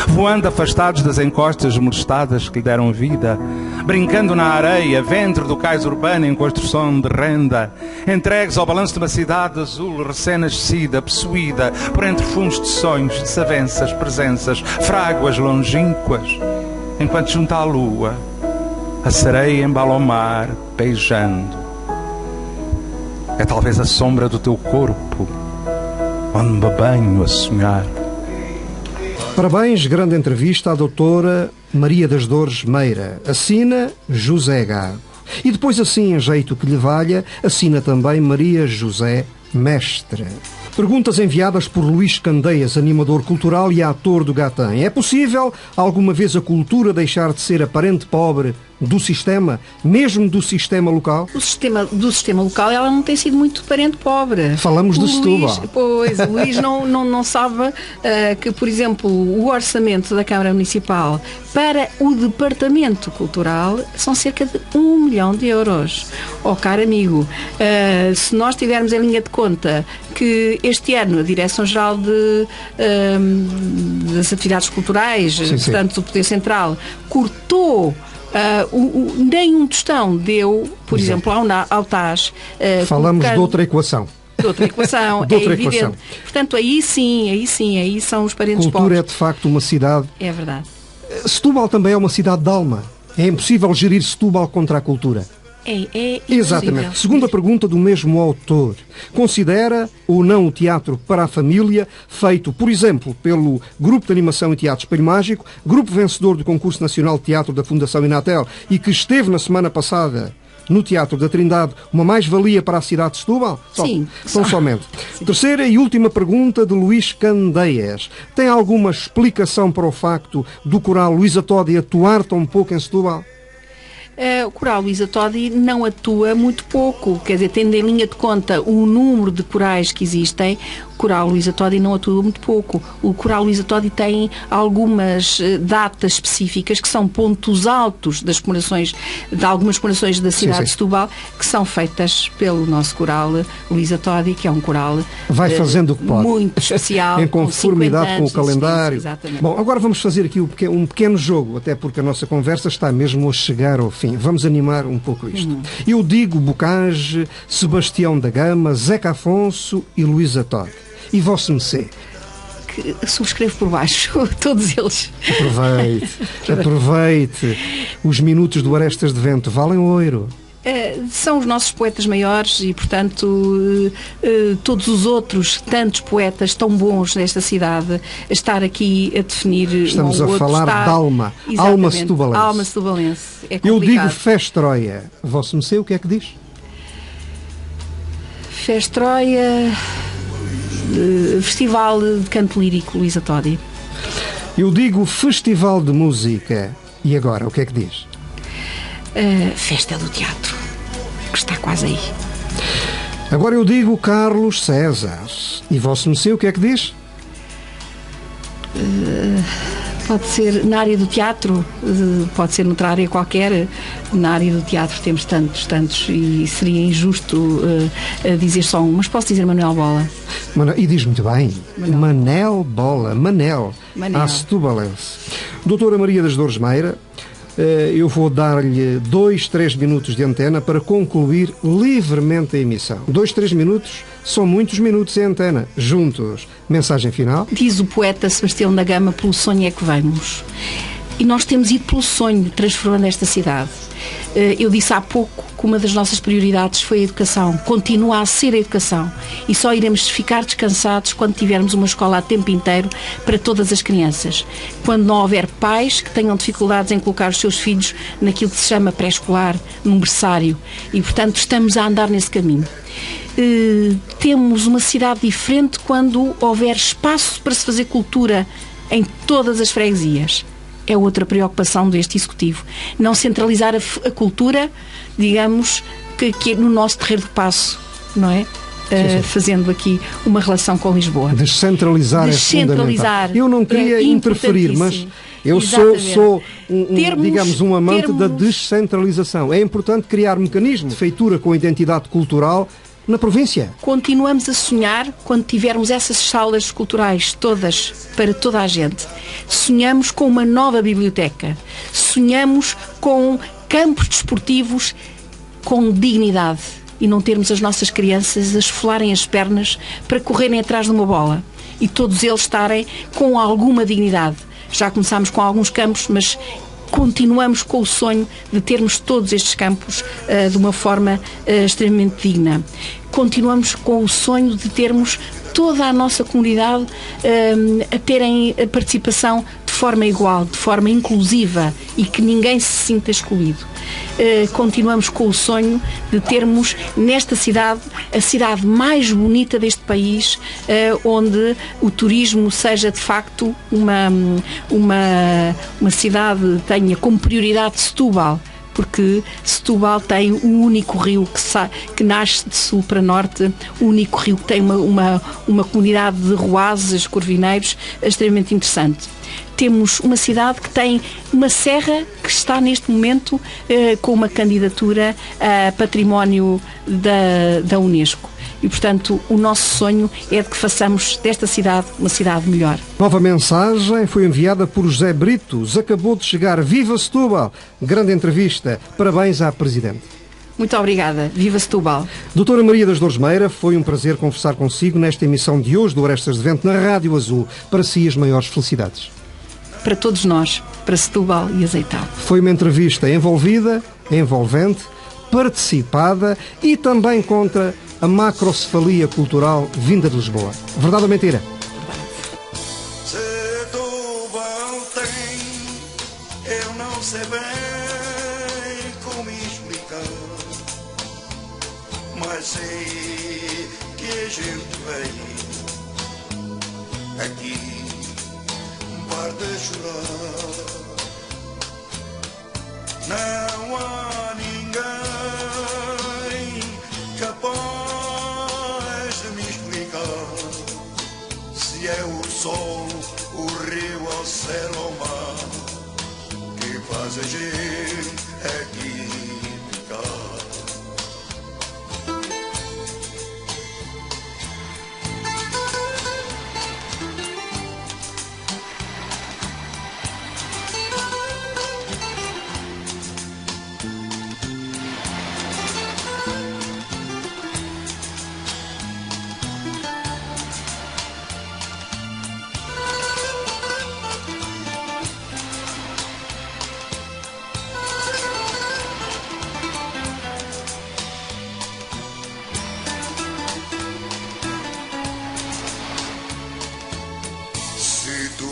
voando afastados das encostas molestadas que lhe deram vida, brincando na areia, ventre do cais urbano em construção de renda, entregues ao balanço de uma cidade azul recém-nascida, possuída por entre fundos de sonhos, desavenças, presenças, fráguas longínquas, enquanto junto à lua, a sereia embala o mar, beijando. É talvez a sombra do teu corpo, onde me banho a sonhar. Parabéns, grande entrevista à doutora Maria das Dores Meira. Assina José Gago. E depois, assim, em jeito que lhe valha, assina também Maria José Mestre. Perguntas enviadas por Luís Candeias, animador cultural e ator do Gatã. É possível alguma vez a cultura deixar de ser a parente pobre do sistema, mesmo do sistema local? Do sistema local ela não tem sido muito parente pobre. Falamos de Setúbal. Pois, o Luís não sabe que, por exemplo, o orçamento da Câmara Municipal para o Departamento Cultural são cerca de 1 milhão de euros. Oh, caro amigo, se nós tivermos em linha de conta que este ano a Direção-Geral das Atividades Culturais, portanto, do Poder Central, cortou nem um tostão deu, por exemplo, ao TAS. Falamos de outra equação. De outra equação, é evidente. Portanto, aí são os parentes pobres. Cultura é, de facto, uma cidade... É verdade. Setúbal também é uma cidade de alma. É impossível gerir Setúbal contra a cultura. É exatamente. Segunda pergunta do mesmo autor. Considera ou não o teatro para a família, feito, por exemplo, pelo Grupo de Animação e Teatro Espelho Mágico, grupo vencedor do Concurso Nacional de Teatro da Fundação Inatel e que esteve na semana passada no Teatro da Trindade, uma mais-valia para a cidade de Setúbal? Sim. Tão somente. Sim. Terceira e última pergunta de Luís Candeias. Tem alguma explicação para o facto do coral Luísa Todi atuar tão pouco em Setúbal? O coral Luísa Todi não atua muito pouco, quer dizer, tendo em linha de conta o número de corais que existem, o coral Luísa Todi não atua muito pouco. O coral Luísa Todi tem algumas datas específicas que são pontos altos de algumas explorações da cidade de Setúbal, que são feitas pelo nosso coral Luísa Todi, que é um coral vai fazendo o que pode, muito especial, em conformidade com o calendário. Exatamente. Bom, agora vamos fazer aqui um pequeno jogo, até porque a nossa conversa está mesmo a chegar ao fim. Vamos animar um pouco isto. Eu digo Bocage, Sebastião da Gama, Zeca Afonso e Luísa Todi. E vosso Mecê? Que subscrevo por baixo, todos eles. Aproveite. Os minutos do Arestas de Vento valem ouro. São os nossos poetas maiores e, portanto, todos os outros tantos poetas tão bons nesta cidade, estar aqui a definir. Estamos a falar de alma. Alma setubalense. Alma setubalense. É complicado. Eu digo Festroia. Vosso Meceu, o que é que diz? Festroia, Festival de Canto Lírico Luísa Todi. Eu digo Festival de Música. E agora, o que é que diz? Festa do Teatro, que está quase aí. Agora eu digo Carlos César. E vosso Meceu, o que é que diz? Pode ser na área do teatro, pode ser noutra área qualquer. Na área do teatro temos tantos, e seria injusto dizer só um, mas posso dizer Manuel Bola. E diz muito bem, Manel Bola, Manel. À setubalense. Doutora Maria das Dores Meira, eu vou dar-lhe 2-3 minutos de antena para concluir livremente a emissão. 2-3 minutos são muitos minutos em antena. Juntos. Mensagem final. Diz o poeta Sebastião da Gama, pelo sonho é que vamos. E nós temos ido pelo sonho, transformando esta cidade. Eu disse há pouco que uma das nossas prioridades foi a educação. Continua a ser a educação. E só iremos ficar descansados quando tivermos uma escola a tempo inteiro para todas as crianças. Quando não houver pais que tenham dificuldades em colocar os seus filhos naquilo que se chama pré-escolar, num berçário. E, portanto, estamos a andar nesse caminho. Temos uma cidade diferente quando houver espaço para se fazer cultura em todas as freguesias. É outra preocupação deste Executivo. Não centralizar a cultura, digamos, que é no nosso terreiro de passo, não é? Sim. Fazendo aqui uma relação com Lisboa. Descentralizar é fundamental. Eu não queria interferir, mas eu sou digamos, um amante da descentralização. É importante criar mecanismos de feitura com identidade cultural na província. Continuamos a sonhar quando tivermos essas salas culturais todas, para toda a gente. Sonhamos com uma nova biblioteca. Sonhamos com campos desportivos com dignidade e não termos as nossas crianças a esfolarem as pernas para correrem atrás de uma bola e todos eles estarem com alguma dignidade. Já começámos com alguns campos, mas continuamos com o sonho de termos todos estes campos de uma forma extremamente digna. Continuamos com o sonho de termos toda a nossa comunidade a terem a participação de forma igual, de forma inclusiva e que ninguém se sinta excluído. Continuamos com o sonho de termos nesta cidade a cidade mais bonita deste país, onde o turismo seja de facto uma cidade, tenha como prioridade Setúbal, porque Setúbal tem o único rio que nasce de sul para norte, o único rio que tem uma comunidade de ruazes, corvineiros, extremamente interessante. Temos uma cidade que tem uma serra que está neste momento com uma candidatura a património da Unesco. E, portanto, o nosso sonho é de que façamos desta cidade uma cidade melhor. Nova mensagem foi enviada por José Britos. Acabou de chegar. Viva Setúbal! Grande entrevista. Parabéns à Presidente. Muito obrigada. Viva Setúbal! Doutora Maria das Dores Meira, foi um prazer conversar consigo nesta emissão de hoje do Orestas de Vento na Rádio Azul. Para si, as maiores felicidades. Para todos nós, para Setúbal e Azeitão. Foi uma entrevista envolvida, envolvente, participada e também contra a macrocefalia cultural vinda de Lisboa. Verdade ou mentira? Setúbal tem, eu não sei bem como explicar, mas sei que a gente veio aqui para chorar. Não há ninguém capaz de me explicar se é o sol, o rio, o céu ou o mar que faz a gente aqui ficar.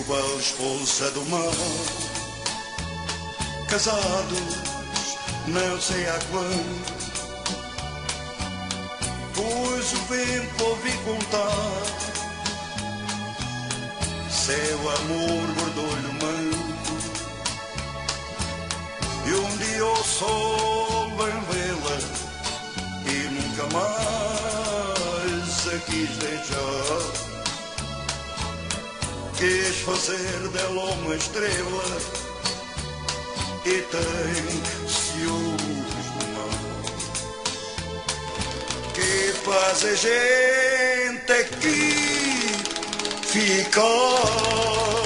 Setúbal expulsa do mar, casados não sei há quanto, pois o vento ouvi contar, seu amor bordou-lhe o manto, e um dia o sol vem vê-la e nunca mais a quis deixar. Quis fazer dela uma estrela e tem ciúmes do mar. Que faz a gente aqui ficar